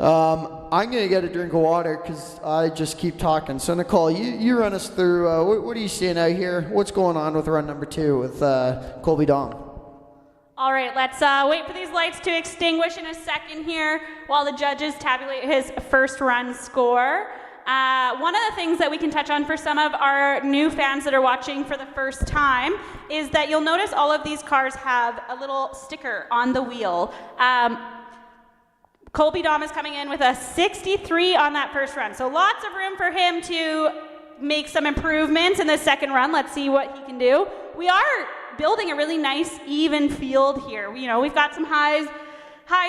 S9: I'm going to get a drink of water because I just keep talking. So Nicole, you run us through, what are you seeing out here? What's going on with run number 2 with Colby Dom?
S8: All right, let's wait for these lights to extinguish in a second here while the judges tabulate his first run score. One of the things that we can touch on for some of our new fans that are watching for the first time is that you'll notice all of these cars have a little sticker on the wheel. Colby Dom is coming in with a 63 on that first run, so lots of room for him to make some improvements in the second run. Let's see what he can do. We are building a really nice even field here. You know, we've got some high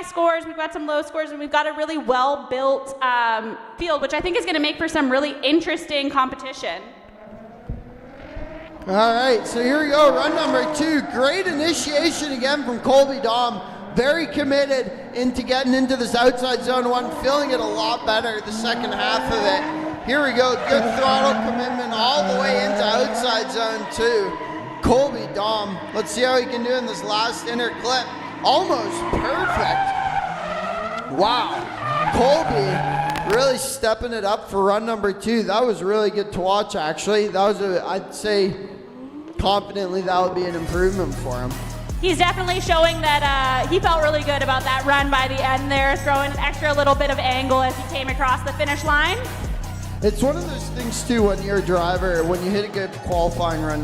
S8: scores, we've got some low scores, and we've got a really well-built field, which I think is going to make for some really interesting competition.
S9: All right, so here we go, run number 2. Great initiation again from Colby Dom. Very committed into getting into this outside zone 1, feeling it a lot better the second half of it. Here we go, good throttle commitment all the way into outside zone 2. Colby Dom, let's see how he can do in this last inner clip. Almost perfect. Wow. Colby really stepping it up for run number 2. That was really good to watch, actually. That was, I'd say, confidently that would be an improvement for him.
S8: He's definitely showing that he felt really good about that run by the end there, throwing an extra little bit of angle as he came across the finish line.
S9: It's one of those things too when you're a driver, when you hit a good qualifying run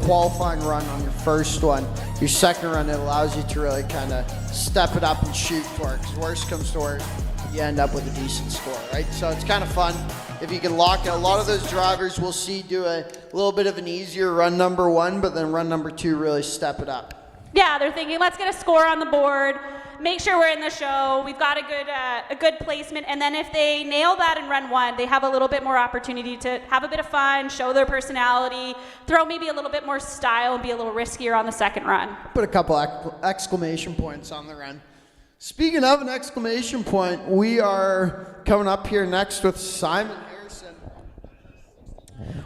S9: qualifying run on your first one, your second run, it allows you to really kind of step it up and shoot for it, because worst comes to worst, you end up with a decent score, right? So it's kind of fun if you can lock it. A lot of those drivers we'll see do a little bit of an easier run number 1, but then run number 2 really step it up.
S8: Yeah, they're thinking, let's get a score on the board, make sure we're in the show, we've got a good placement, and then if they nail that in run 1, they have a little bit more opportunity to have a bit of fun, show their personality, throw maybe a little bit more style and be a little riskier on the second run.
S9: Put a couple exclamation points on the run. Speaking of an exclamation point, we are coming up here next with Simon Harrison.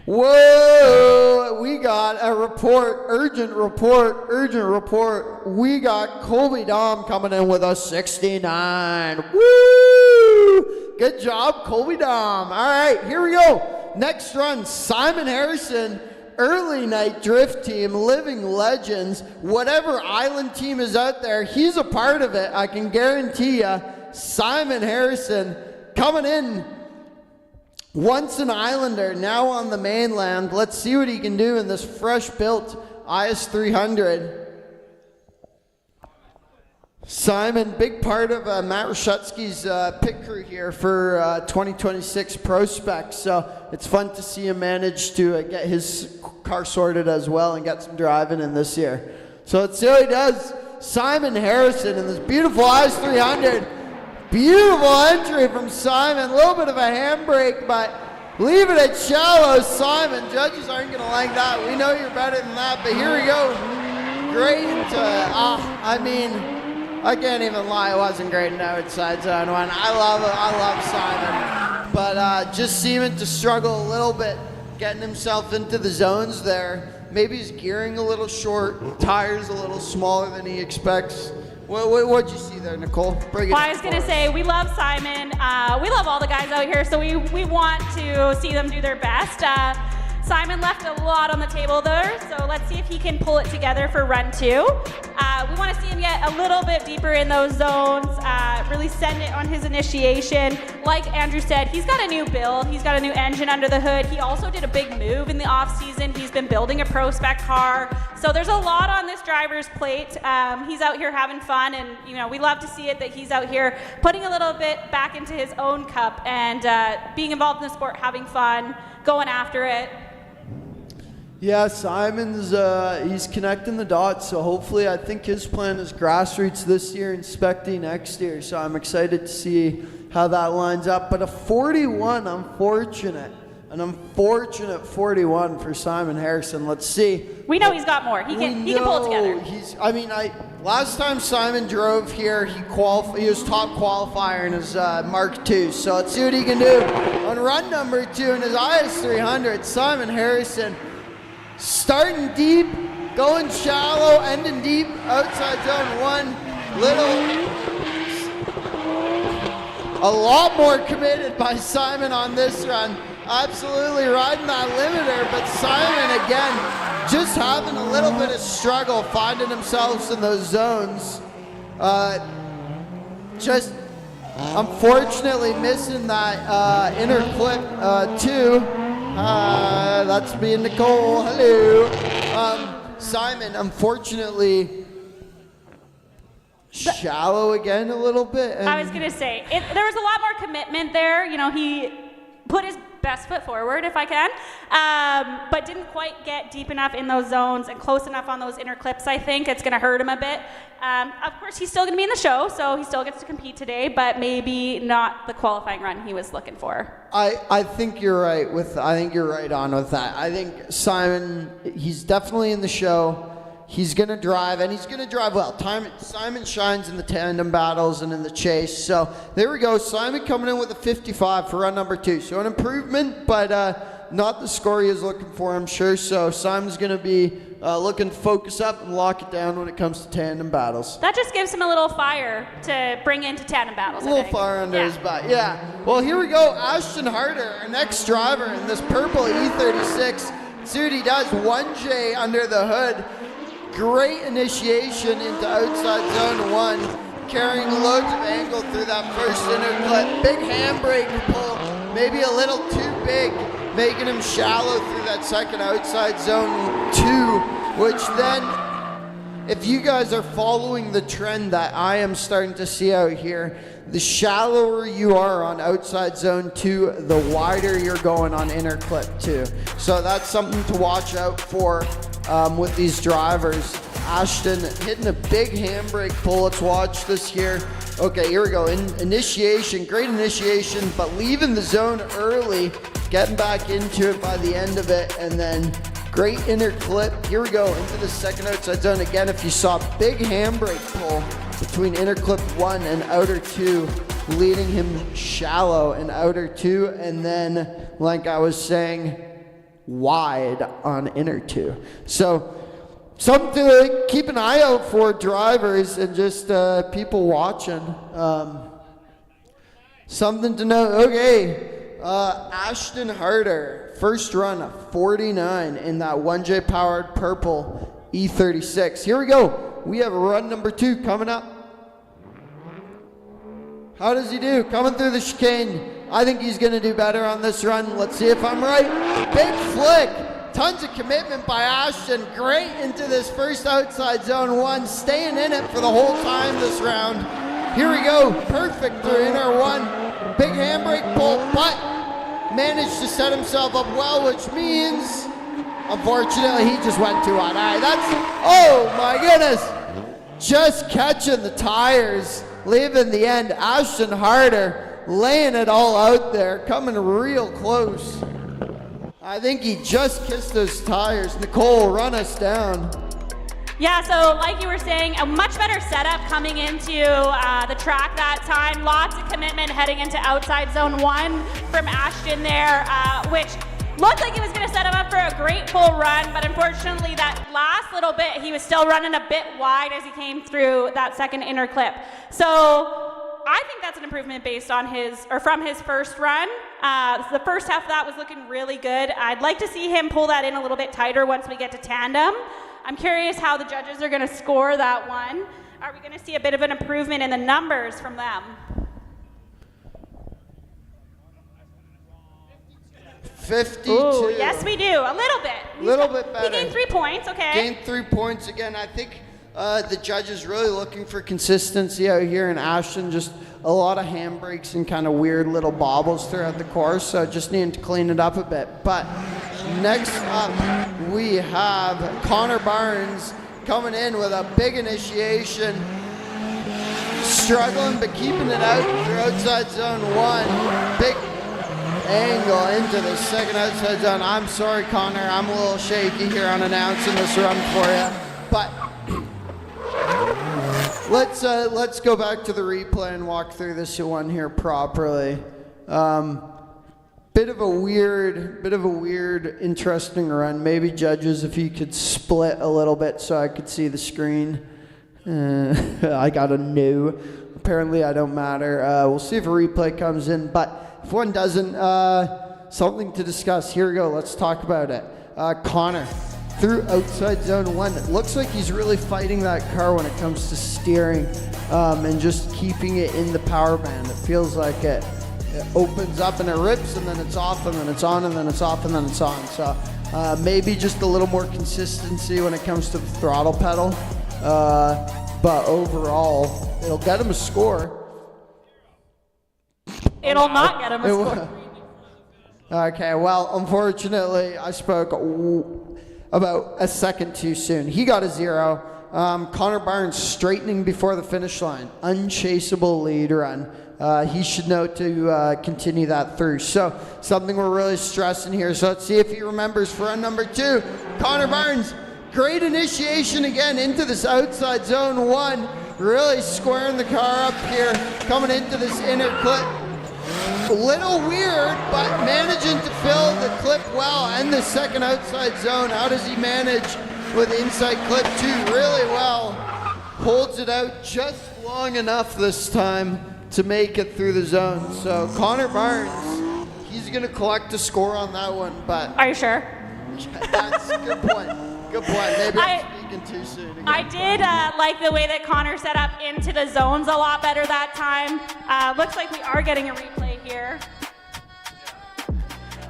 S9: Whoa, we got a report, urgent report. We got Colby Dom coming in with a 69. Woo! Good job, Colby Dom. All right, here we go. Next run, Simon Harrison, early night drift team, living legends. Whatever island team is out there, he's a part of it. I can guarantee you, Simon Harrison coming in. Once an Islander, now on the mainland. Let's see what he can do in this fresh-built IS300. Simon, big part of Matt Rashetsky's pit crew here for 2026 Prospects, so it's fun to see him manage to get his car sorted as well and get some driving in this year. So let's see how he does. Simon Harrison in this beautiful IS300. Beautiful entry from Simon. A little bit of a handbrake, but leave it at shallow, Simon. Judges aren't going to like that. We know you're better than that, but here we go. great into, I mean, I can't even lie, it wasn't great in outside zone one. I love Simon, but just seeming to struggle a little bit, getting himself into the zones there. Maybe he's gearing a little short, tires a little smaller than he expects. What'd you see there, Nicole? Bring it
S8: Well, I was going to say, we love Simon. We love all the guys out here, so we want to see them do their best. Simon left a lot on the table there, so let's see if he can pull it together for run 2. We want to see him get a little bit deeper in those zones, really send it on his initiation. Like Andrew said, he's got a new build, he's got a new engine under the hood. He also did a big move in the off season. He's been building a pro spec car, so there's a lot on this driver's plate. He's out here having fun, and we love to see it that he's out here putting a little bit back into his own cup and being involved in the sport, having fun, going after it.
S9: Yeah, Simon's, he's connecting the dots, so hopefully I think his plan is Grassroots this year and Spec D next year, so I'm excited to see how that lines up. But a 41, an unfortunate 41 for Simon Harrison. Let's see.
S8: We know he's got more. He can pull it together.
S9: Last time Simon drove here, he was top qualifier in his Mark II, so let's see what he can do on run number 2 in his IS 300. Simon Harrison starting deep, going shallow, ending deep, outside zone 1. A lot more committed by Simon on this run. Absolutely riding that limiter, but Simon again, just having a little bit of struggle finding themselves in those zones. Just unfortunately missing that inner clip 2. That's me and Nicole. Hello. Simon, unfortunately, shallow again a little bit.
S8: I was going to say, there was a lot more commitment there. He put his best foot forward, if I can, but didn't quite get deep enough in those zones and close enough on those inner clips. I think it's going to hurt him a bit. Of course, he's still going to be in the show, so he still gets to compete today, but maybe not the qualifying run he was looking for.
S9: I think you're right I think you're right on with that. I think Simon, he's definitely in the show. He's going to drive, and he's going to drive well. Simon shines in the tandem battles and in the chase. So there we go. Simon coming in with a 55 for run number 2. So an improvement, but not the score he was looking for, I'm sure. So Simon's going to be looking to focus up and lock it down when it comes to tandem battles.
S8: That just gives him a little fire to bring into tandem battles.
S9: A little fire under his butt, yeah. Well, here we go. Ashton Harder, our next driver in this purple E36. See what he does. 1J under the hood. Great initiation into outside zone 1, carrying loads of angle through that first inner clip. Big handbrake pull, maybe a little too big, making him shallow through that second outside zone 2, which then, if you guys are following the trend that I am starting to see out here, the shallower you are on outside zone 2, the wider you're going on inner clip 2. So that's something to watch out for. With these drivers. Ashton hitting a big handbrake pull. Let's watch this here. Okay, here we go. Initiation, great initiation, but leaving the zone early, getting back into it by the end of it, and then great inner clip. Here we go into the second outside zone. Again, if you saw big handbrake pull between inner clip 1 and outer 2, leading him shallow in outer 2, and then, like I was saying, wide on inner 2. So something to keep an eye out for drivers and just people watching. Something to know. Okay, Ashton Harder, first run of 49 in that 1J powered purple E36. Here we go. We have run number 2 coming up. How does he do? Coming through the chicane. I think he's going to do better on this run. Let's see if I'm right. Big flick. Tons of commitment by Ashton. Great into this first outside zone 1. Staying in it for the whole time this round. Here we go. Perfect through inner 1. Big handbrake pull, but managed to set himself up well, which means, unfortunately, he just went too on. All right, oh my goodness. Just catching the tires. Leaving the end. Ashton Harder laying it all out there, coming real close. I think he just kissed those tires. Nicole, run us down.
S8: Yeah, so like you were saying, a much better setup coming into the track that time. Lots of commitment heading into outside zone 1 from Ashton there, which looked like he was going to set him up for a great full run, but unfortunately that last little bit, he was still running a bit wide as he came through that second inner clip. So I think that's an improvement based on from his first run. The first half of that was looking really good. I'd like to see him pull that in a little bit tighter once we get to tandem. I'm curious how the judges are going to score that one. Are we going to see a bit of an improvement in the numbers from them?
S9: 52.
S8: Ooh, yes, we do. A little bit.
S9: A little bit better.
S8: He gained 3 points, okay.
S9: Gained 3 points again. I think the judges really looking for consistency out here in Ashton. Just a lot of handbrakes and kind of weird little bobbles throughout the course, so just needing to clean it up a bit. But next up, we have Connor Barnes coming in with a big initiation. Struggling, but keeping it out through outside zone 1. Big angle into the second outside zone. I'm sorry, Connor. I'm a little shaky here on announcing this run for you. But let's go back to the replay and walk through this one here properly. Bit of a weird, interesting run. Maybe judges, if you could split a little bit so I could see the screen. I got a no. Apparently I don't matter. We'll see if a replay comes in, but if one doesn't, something to discuss. Here we go. Let's talk about it. Connor through outside zone 1. It looks like he's really fighting that car when it comes to steering and just keeping it in the power band. It feels like it opens up and it rips, and then it's off, and then it's on, and then it's off, and then it's on. So maybe just a little more consistency when it comes to the throttle pedal. But overall, it'll get him a score.
S8: It'll not get him a score.
S9: Okay, well, unfortunately, I spoke about a second too soon. He got a 0. Connor Barnes straightening before the finish line. Unchaseable lead run. He should know to continue that through. So, something we're really stressing here. So, let's see if he remembers for run number 2. Connor Barnes, great initiation again into this outside zone 1. Really squaring the car up here, coming into this inner clip. A little weird, but managing to fill the clip well and the second outside zone. How does he manage with inside clip 2? Really well. Holds it out just long enough this time to make it through the zone. So Connor Barnes, he's going to collect a score on that one. But
S8: are you sure?
S9: That's a good point. Good point. Maybe I'm speaking too soon again.
S8: I did like the way that Connor set up into the zones a lot better that time. Looks like we are getting a replay here.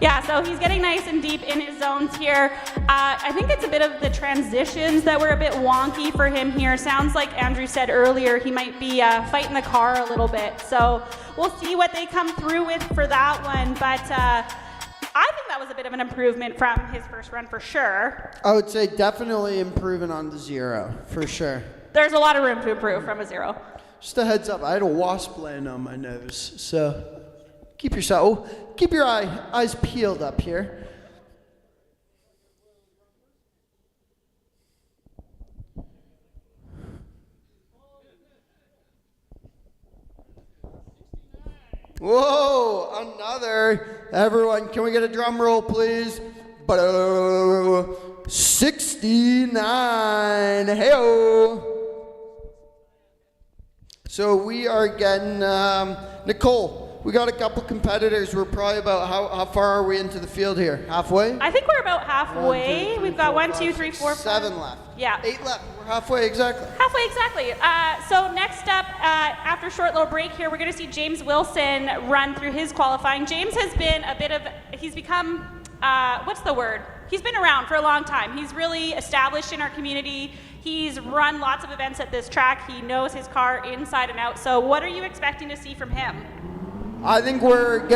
S8: Yeah, so he's getting nice and deep in his zones here. I think it's a bit of the transitions that were a bit wonky for him here. Sounds like Andrew said earlier, he might be fighting the car a little bit. So we'll see what they come through with for that one. But I think that was a bit of an improvement from his first run for sure.
S9: I would say definitely improving on the 0, for sure.
S8: There's a lot of room to improve from a 0.
S9: Just a heads up, I had a wasp laying on my nose, so keep your eyes peeled up here. Whoa, another. Everyone, can we get a drum roll, please? 69. Hey-o. So we are getting, Nicole, we got a couple competitors. We're probably about, how far are we into the field here? Halfway?
S8: I think we're about halfway. We've got 1, 2, 3, 4, 5.
S9: 7 left.
S8: Yeah.
S9: 8 left. We're halfway exactly.
S8: Halfway exactly. So next up, after a short little break here, we're going to see James Wilson run through his qualifying. James has been he's become, what's the word? He's been around for a long time. He's really established in our community. He's run lots of events at this track. He knows his car inside and out. So what are you expecting to see from him?
S9: I think we're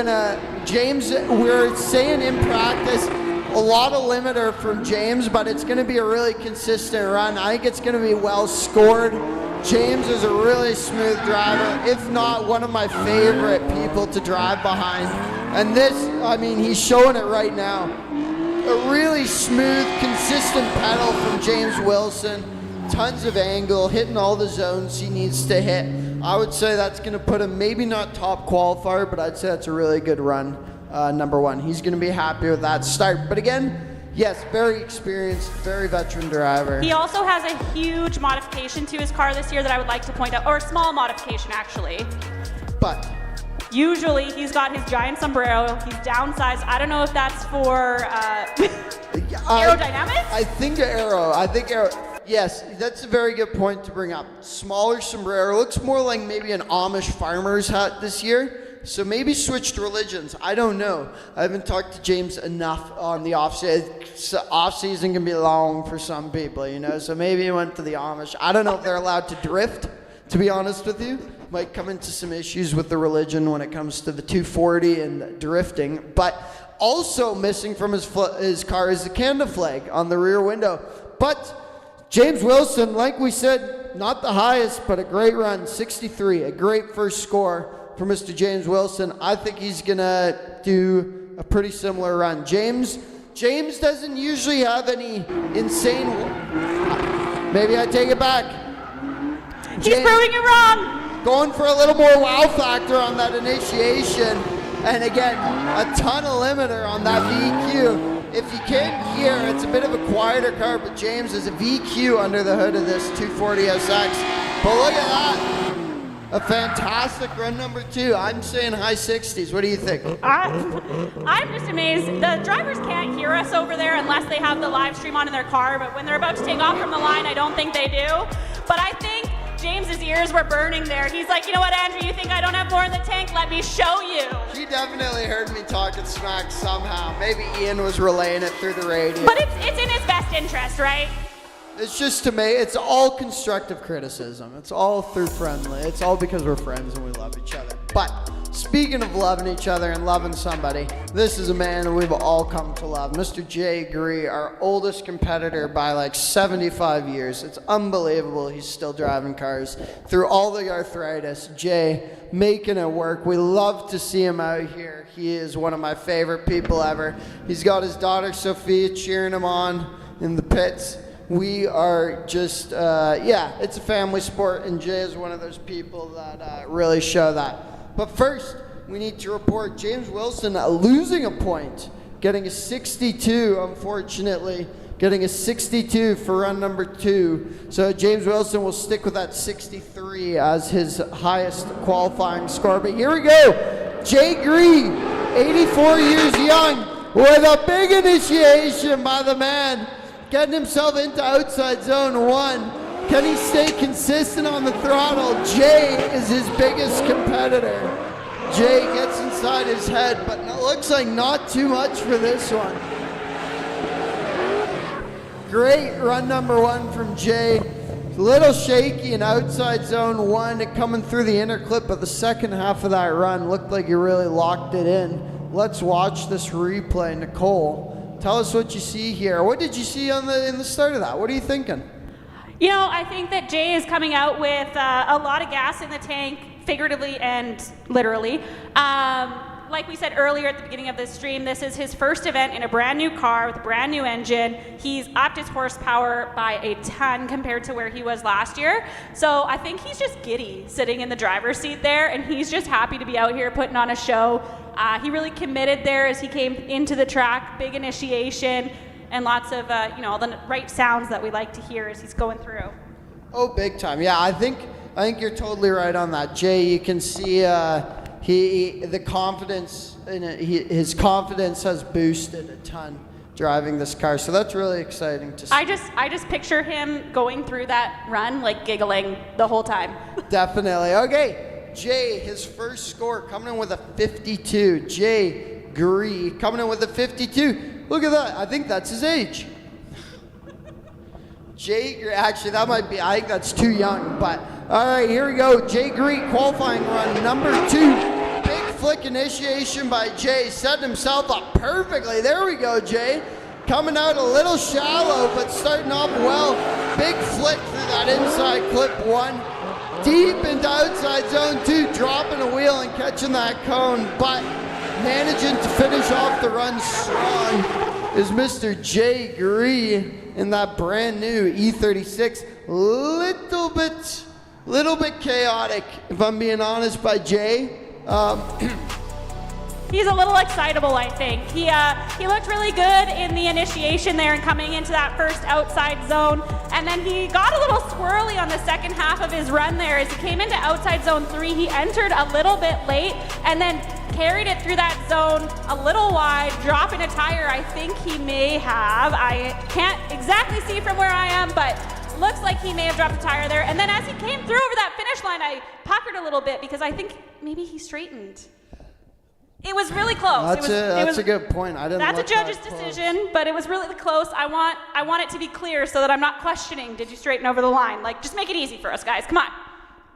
S9: saying in practice, a lot of limiter from James, but it's going to be a really consistent run. I think it's going to be well scored. James is a really smooth driver, if not one of my favorite people to drive behind. And this, I mean, he's showing it right now. A really smooth, consistent pedal from James Wilson. tons of angle, hitting all the zones he needs to hit. I would say that's going to put him maybe not top qualifier, but I'd say that's a really good run, number one. He's going to be happy with that start. But again, yes, very experienced, very veteran driver.
S8: He also has a huge modification to his car this year that I would like to point out, or a small modification actually.
S9: But
S8: usually he's got his giant sombrero, he's downsized. I don't know if that's for aerodynamics?
S9: I think aero. Yes, that's a very good point to bring up. Smaller sombrero, looks more like maybe an Amish farmer's hat this year. So maybe switched religions. I don't know. I haven't talked to James enough on the off-season. Off-season can be long for some people, you know. So maybe he went to the Amish. I don't know if they're allowed to drift, to be honest with you. Might come into some issues with the religion when it comes to the 240 and drifting. But also missing from his car is the Canada flag on the rear window. But James Wilson, like we said, not the highest, but a great run, 63, a great first score for Mr. James Wilson. I think he's gonna do a pretty similar run. James doesn't usually have any insane, maybe I take it back.
S8: He's proving it wrong.
S9: Going for a little more wow factor on that initiation. And again, a ton of limiter on that VQ. If you can't hear, it's a bit of a quieter car, but James is a VQ under the hood of this 240 SX. But look at that. A fantastic run number 2. I'm saying high 60s. What do you think?
S8: I'm just amazed. The drivers can't hear us over there unless they have the live stream on in their car, but when they're about to take off from the line, I don't think they do. But I think James's ears were burning there. He's like, you know what, Andrew, you think I don't have more in the tank? Let me show you.
S9: He definitely heard me talking smack somehow. Maybe Ian was relaying it through the radio.
S8: But it's in his best interest, right?
S9: It's just to me, it's all constructive criticism. It's all through friendly. It's all because we're friends and we love each other. But speaking of loving each other and loving somebody, this is a man we've all come to love. Mr. Jay Gree, our oldest competitor by like 75 years. It's unbelievable he's still driving cars through all the arthritis. Jay, making it work. We love to see him out here. He is one of my favorite people ever. He's got his daughter Sophia cheering him on in the pits. We are just, it's a family sport, and Jay is one of those people that really show that. But first, we need to report James Wilson losing a point, getting a 62, unfortunately, getting a 62 for run number 2. So James Wilson will stick with that 63 as his highest qualifying score. But here we go, Jay Gree, 84 years young, with a big initiation by the man. Getting himself into outside zone 1. Can he stay consistent on the throttle? Jay is his biggest competitor. Jay gets inside his head, but it looks like not too much for this one. Great run number 1 from Jay. A little shaky in outside zone 1 coming through the inner clip, but the second half of that run looked like he really locked it in. Let's watch this replay. Nicole, tell us what you see here. What did you see in the start of that? What are you thinking?
S8: You know, I think that Jay is coming out with a lot of gas in the tank, figuratively and literally. Like we said earlier at the beginning of this stream, this is his first event in a brand new car with a brand new engine. He's upped his horsepower by a ton compared to where he was last year. So I think he's just giddy sitting in the driver's seat there, and he's just happy to be out here putting on a show. He really committed there as he came into the track, big initiation, and lots of, all the right sounds that we like to hear as he's going through.
S9: Oh, big time. Yeah, I think you're totally right on that. Jay, you can see the confidence in it. His confidence has boosted a ton driving this car, so that's really exciting to see.
S8: I just picture him going through that run, like giggling the whole time.
S9: Definitely. Okay. Jay, his first score, coming in with a 52. Jay Gree coming in with a 52. Look at that. I think that's his age. Jay Gree, actually, I think that's too young, but all right, here we go. Jay Gree, qualifying run number 2. Big flick initiation by Jay, setting himself up perfectly. There we go, Jay. Coming out a little shallow, but starting off well. Big flick through that inside clip 1. Deep into outside zone 2, dropping a wheel and catching that cone, but managing to finish off the run strong. is Mr. Jay Gree in that brand new E36. Little bit chaotic, if I'm being honest, by Jay.
S8: He's a little excitable, I think. He looked really good in the initiation there and coming into that first outside zone. And then he got a little squirrely on the second half of his run there. As he came into outside zone 3, he entered a little bit late and then carried it through that zone a little wide, dropping a tire. I think he may have. I can't exactly see from where I am, but looks like he may have dropped a tire there. And then as he came through over that finish line, I puckered a little bit because I think maybe he straightened. It was really close.
S9: That's a good point. I didn't.
S8: That's a judge's decision, but it was really close. I want it to be clear so that I'm not questioning. Did you straighten over the line? Like, just make it easy for us, guys. Come on.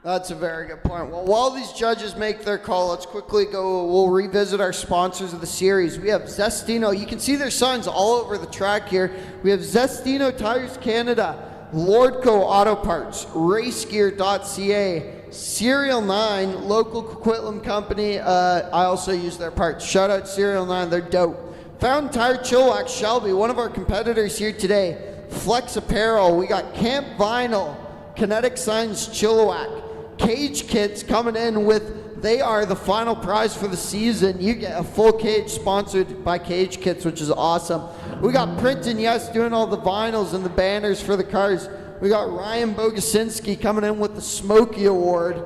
S9: That's a very good point. Well, while these judges make their call, let's quickly go. We'll revisit our sponsors of the series. We have Zestino. You can see their signs all over the track here. We have Zestino Tires Canada, Lordco Auto Parts, RaceGear.ca. Serial 9, local Coquitlam company. I also use their parts. Shout out Serial 9, they're dope. Fountain Tire Chilliwack, Shelby, one of our competitors here today. Flex Apparel, we got Camp Vinyl, Kinetic Signs Chilliwack. Cage Kits coming in with, they are the final prize for the season. You get a full cage sponsored by Cage Kits, which is awesome. We got Print and Yes doing all the vinyls and the banners for the cars. We got Ryan Bogasinski coming in with the Smokey Award.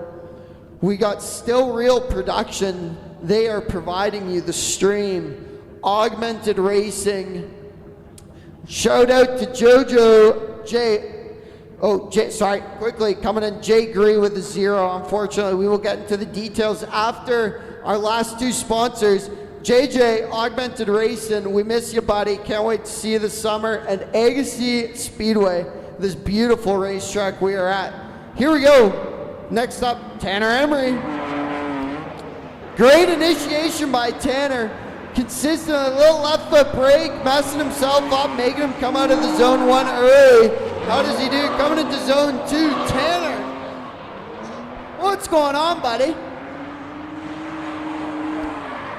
S9: We got Still Real Production. They are providing you the stream. Augmented Racing. Shout out to Jojo quickly coming in, Jay Gree with a 0. Unfortunately, we will get into the details after our last two sponsors. JJ, Augmented Racing, we miss you, buddy. Can't wait to see you this summer. And Agassiz Speedway, this beautiful racetrack we are at. Here we go. Next up, Tanner Emery. Great initiation by Tanner. Consistent, a little left foot brake, messing himself up, making him come out of the zone 1 early. How does he do? Coming into zone 2, Tanner. What's going on, buddy?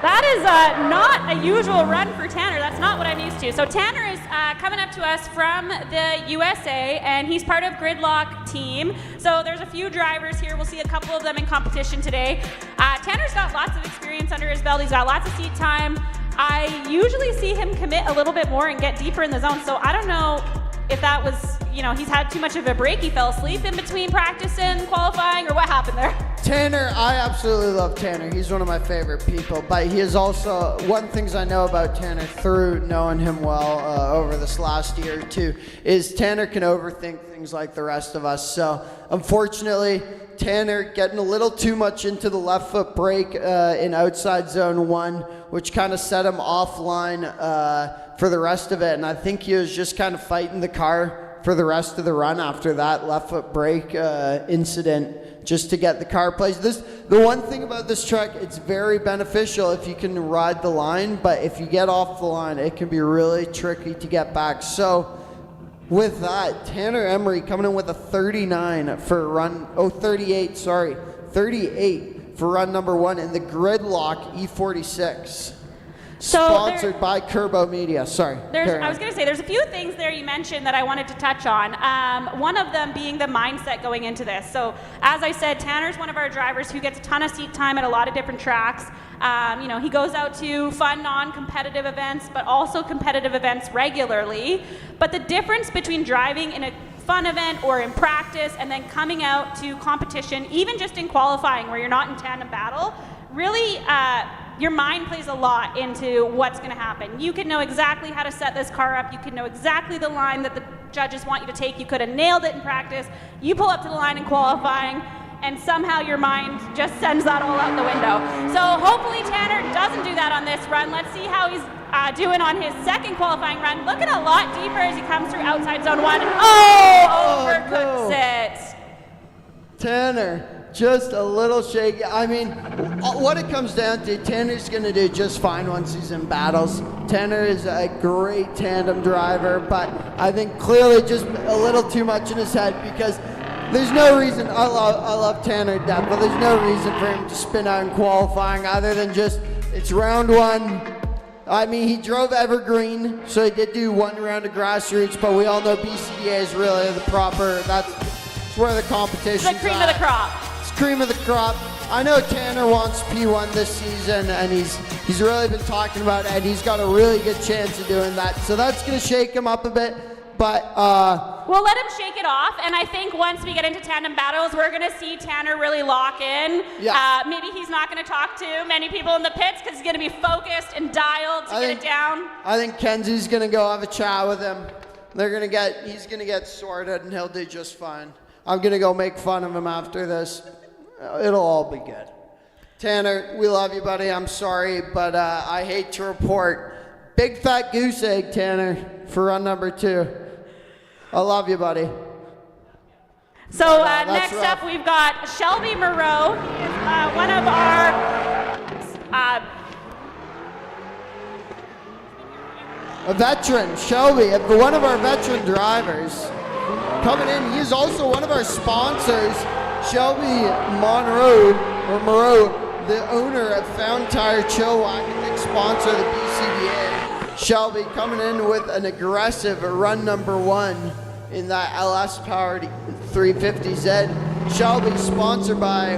S8: That is not a usual run for Tanner. That's not what I'm used to. So Tanner is coming up to us from the USA, and he's part of Gridlock team. So there's a few drivers here. We'll see a couple of them in competition today. Tanner's got lots of experience under his belt. He's got lots of seat time. I usually see him commit a little bit more and get deeper in the zone. So I don't know if that was, he's had too much of a break. He fell asleep in between practice and qualifying, or what happened there?
S9: Tanner, I absolutely love Tanner. He's one of my favorite people, but he is also, one things I know about Tanner through knowing him well over this last year or two, is Tanner can overthink things like the rest of us. So unfortunately, Tanner getting a little too much into the left foot brake in outside zone 1, which kind of set him offline for the rest of it. And I think he was just kind of fighting the car for the rest of the run after that left foot brake incident, just to get the car placed. The one thing about this track, it's very beneficial if you can ride the line, but if you get off the line, it can be really tricky to get back. So with that, Tanner Emery coming in with a 39 for run, 38 for run number 1 in the Gridlock E46. Sponsored by Curbo Media. Sorry.
S8: I was going to say, there's a few things there you mentioned that I wanted to touch on. One of them being the mindset going into this. So, as I said, Tanner's one of our drivers who gets a ton of seat time at a lot of different tracks. He goes out to fun, non-competitive events, but also competitive events regularly. But the difference between driving in a fun event or in practice and then coming out to competition, even just in qualifying where you're not in tandem battle, really your mind plays a lot into what's going to happen. You can know exactly how to set this car up. You can know exactly the line that the judges want you to take. You could have nailed it in practice. You pull up to the line in qualifying, and somehow your mind just sends that all out the window. So hopefully Tanner doesn't do that on this run. Let's see how he's doing on his second qualifying run. Looking a lot deeper as he comes through outside zone 1. Overcooks it.
S9: Tanner, just a little shaky. I mean, what it comes down to, Tanner's going to do just fine once he's in battles. Tanner is a great tandem driver, but I think clearly just a little too much in his head, because there's no reason, I love Tanner to death, but there's no reason for him to spin out in qualifying other than just, it's round 1, I mean, he drove Evergreen, so he did do one round of Grassroots, but we all know BCDA is really the proper, that's where the competition's
S8: The cream of the crop.
S9: It's cream of the crop. I know Tanner wants P1 this season, and he's really been talking about it, and he's got a really good chance of doing that. So that's going to shake him up a bit, but...
S8: We'll let him shake it off, and I think once we get into tandem battles, we're going to see Tanner really lock in.
S9: Yeah.
S8: Maybe he's not going to talk to many people in the pits because he's going to be focused and dialed to get it down.
S9: I think Kenzie's going to go have a chat with him. He's going to get sorted, and he'll do just fine. I'm going to go make fun of him after this. It'll all be good. Tanner, we love you, buddy. I'm sorry, but I hate to report. Big fat goose egg, Tanner, for run number 2. I love you, buddy.
S8: So next up, we've got Shelby Moreau. He is one of our...
S9: a veteran, Shelby, one of our veteran drivers. Coming in, he is also one of our sponsors. Shelby Moreau, the owner of Found Tire Chilliwack, a big sponsor of the BCDA. Shelby coming in with an aggressive run number 1 in that LS powered 350Z. Shelby sponsored by,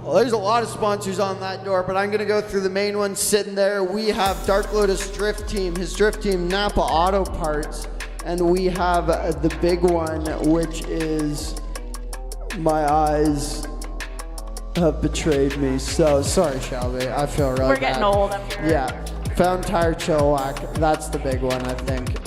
S9: well, there's a lot of sponsors on that door, but I'm going to go through the main ones sitting there. We have Dark Lotus Drift Team, his Drift Team Napa Auto Parts, and we have the big one, which is, my eyes have betrayed me. So sorry, Shelby. I feel really
S8: We're getting
S9: bad.
S8: old up here.
S9: Yeah. Found Tire Chilliwack. That's the big one, I think.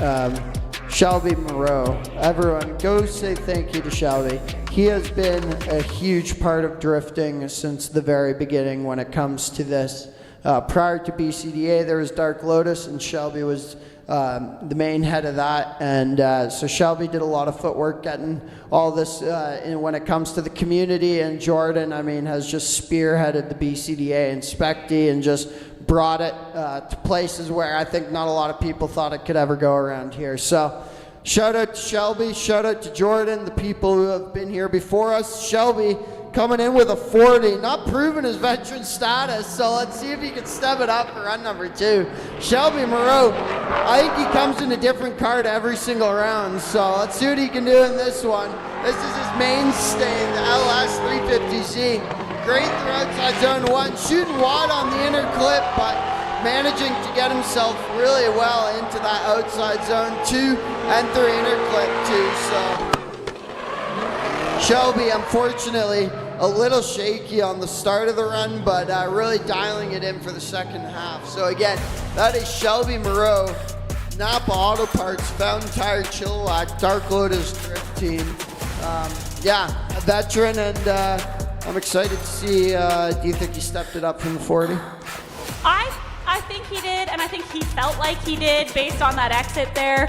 S9: Shelby Moreau. Everyone, go say thank you to Shelby. He has been a huge part of drifting since the very beginning when it comes to this. Prior to BCDA, there was Dark Lotus, and Shelby was the main head of that, and so Shelby did a lot of footwork getting all this when it comes to the community, and Jordan, I mean, has just spearheaded the BCDA and SpecD and just brought it to places where I think not a lot of people thought it could ever go around here. So shout out to Shelby, shout out to Jordan, the people who have been here before us. Shelby coming in with a 40, not proving his veteran status, so let's see if he can step it up for run number 2. Shelby Moreau, I think he comes in a different card every single round, so let's see what he can do in this one. This is his mainstay, the LS 350Z. Great through outside zone 1, shooting wide on the inner clip, but managing to get himself really well into that outside zone 2 and through inner clip 2, so Shelby, unfortunately, a little shaky on the start of the run, but really dialing it in for the second half. So again, that is Shelby Moreau, Napa Auto Parts, Fountain Tire Chilliwack, Dark Lotus Drift Team. Yeah, a veteran, and I'm excited to see, do you think he stepped it up from the 40?
S8: I think he did, and I think he felt like he did based on that exit there.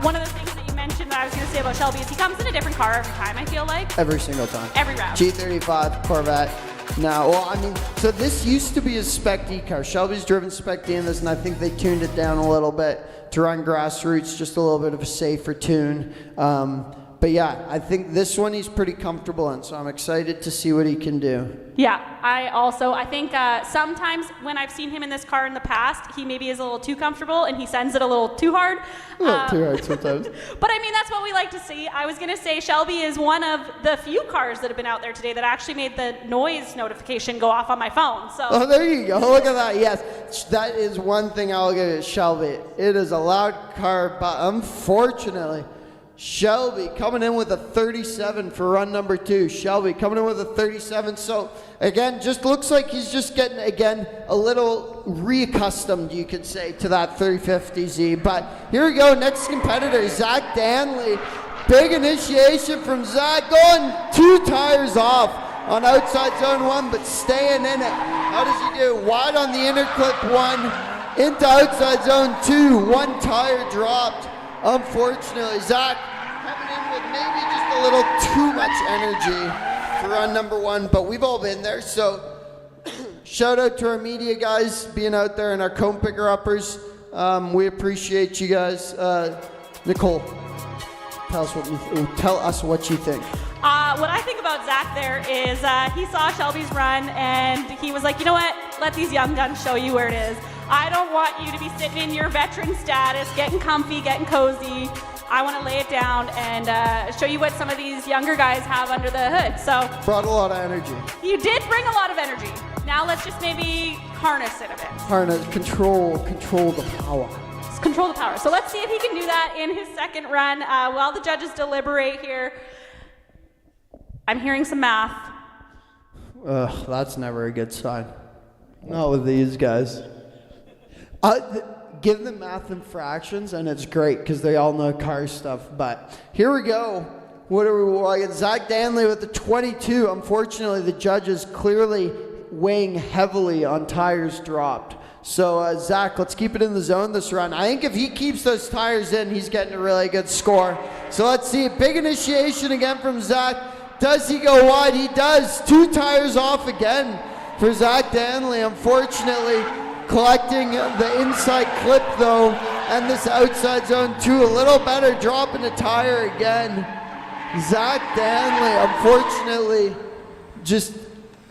S8: One of the things that you mentioned that I was going to say about Shelby is he comes in a different car every time, I feel like.
S9: Every single time.
S8: Every round.
S9: G35, Corvette. No, well, I mean, so this used to be a SpecD car. Shelby's driven SpecD in this, and I think they tuned it down a little bit to run Grassroots, just a little bit of a safer tune. But yeah, I think this one he's pretty comfortable in, so I'm excited to see what he can do.
S8: Yeah, I think sometimes when I've seen him in this car in the past, he maybe is a little too comfortable and he sends it a little too hard.
S9: A little too hard sometimes.
S8: But I mean, that's what we like to see. I was going to say Shelby is one of the few cars that have been out there today that actually made the noise notification go off on my phone. So.
S9: Oh, there you go. Look at that. Yes, that is one thing I'll give you, Shelby. It is a loud car, but unfortunately, Shelby coming in with a 37 for run number 2. Shelby coming in with a 37. So again, just looks like he's just getting, again, a little reaccustomed, you could say, to that 350Z. But here we go, next competitor, Zach Danley. Big initiation from Zach, going 2 tires off on outside zone 1, but staying in it. How does he do? Wide on the inner clip 1, into outside zone 2, 1 tire dropped. Unfortunately, Zach coming in with maybe just a little too much energy for run number 1, but we've all been there. So shout out to our media guys being out there and our cone picker uppers. We appreciate you guys. Nicole, tell us what you think.
S8: What I think about Zach there is he saw Shelby's run and he was like, you know what, let these young guns show you where it is. I don't want you to be sitting in your veteran status, getting comfy, getting cozy. I want to lay it down and show you what some of these younger guys have under the hood. So
S9: brought a lot of energy.
S8: You did bring a lot of energy. Now let's just maybe harness it a bit.
S9: Harness, control the power.
S8: Let's control the power. So let's see if he can do that in his second run. While the judges deliberate here, I'm hearing some math.
S9: Ugh, that's never a good sign. Not with these guys. Give them math and fractions, and it's great because they all know car stuff. But here we go. What are we? Zach Danley with the 22. Unfortunately, the judges clearly weighing heavily on tires dropped. So Zach, let's keep it in the zone this run. I think if he keeps those tires in, he's getting a really good score. So let's see. Big initiation again from Zach. Does he go wide? He does. 2 tires off again for Zach Danley. Unfortunately, collecting the inside clip though, and this outside zone too. A little better, dropping a tire again. Zach Danley, unfortunately, just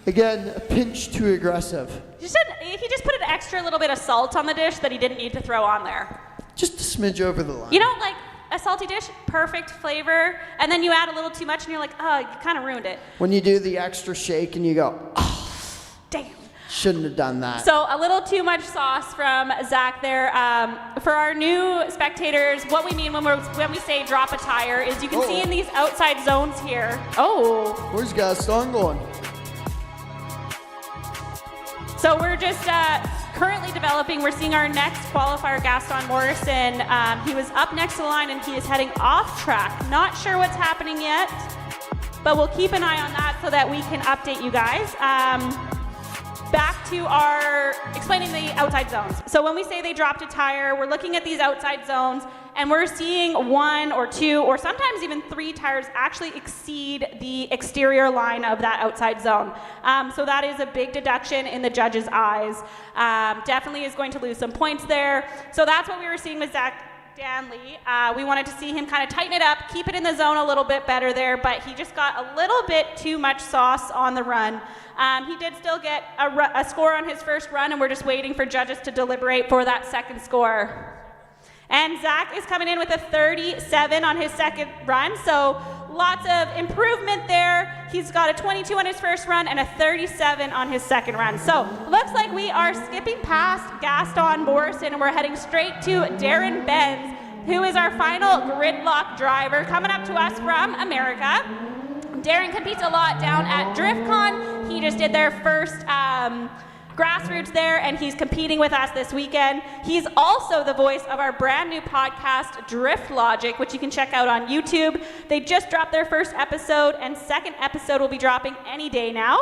S9: again a pinch too aggressive.
S8: He just put an extra little bit of salt on the dish that he didn't need to throw on there.
S9: Just a smidge over the line.
S8: You know, like a salty dish, perfect flavor, and then you add a little too much and you're like, oh, you kind of ruined it.
S9: When you do the extra shake and you go, oh,
S8: damn.
S9: Shouldn't have done that.
S8: So a little too much sauce from Zach there. For our new spectators, what we mean when we say drop a tire is you can see in these outside zones here. Oh.
S9: Where's Gaston going?
S8: So we're just currently developing. We're seeing our next qualifier, Gaston Morrison. He was up next to the line and he is heading off track. Not sure what's happening yet, but we'll keep an eye on that so that we can update you guys. Back to our explaining the outside zones. So when we say they dropped a tire, we're looking at these outside zones and we're seeing 1 or 2 or sometimes even 3 tires actually exceed the exterior line of that outside zone. So that is a big deduction in the judge's eyes. Definitely is going to lose some points there. So that's what we were seeing with Zach Danley. We wanted to see him kind of tighten it up, keep it in the zone a little bit better there, but he just got a little bit too much sauce on the run. He did still get a score on his first run, and we're just waiting for judges to deliberate for that second score. And Zach is coming in with a 37 on his second run, so lots of improvement there. He's got a 22 on his first run and a 37 on his second run. So looks like we are skipping past Gaston Morrison and we're heading straight to Darren Benz, who is our final gridlock driver coming up to us from America. Darren competes a lot down at DriftCon. He just did their first Grassroots there, and he's competing with us this weekend. He's also the voice of our brand new podcast, Drift Logic, which you can check out on YouTube. They just dropped their first episode, and second episode will be dropping any day now.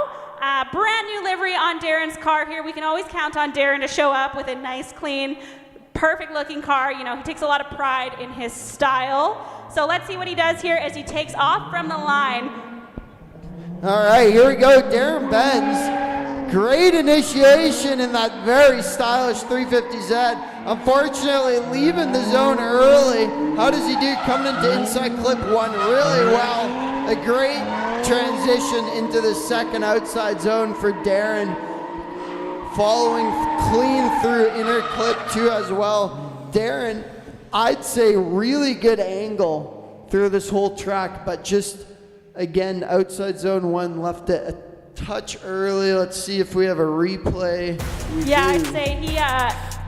S8: Brand new livery on Darren's car here. We can always count on Darren to show up with a nice, clean, perfect looking car. You know, he takes a lot of pride in his style. So let's see what he does here as he takes off from the line.
S9: All right, here we go, Darren Benz. Great initiation in that very stylish 350Z. Unfortunately, leaving the zone early. How does he do coming into inside clip 1 really well? A great transition into the second outside zone for Darren. Following clean through inner clip 2 as well. Darren, I'd say really good angle through this whole track, but just, again, outside zone 1 left it a touch early. Let's see if we have a replay.
S8: I'd say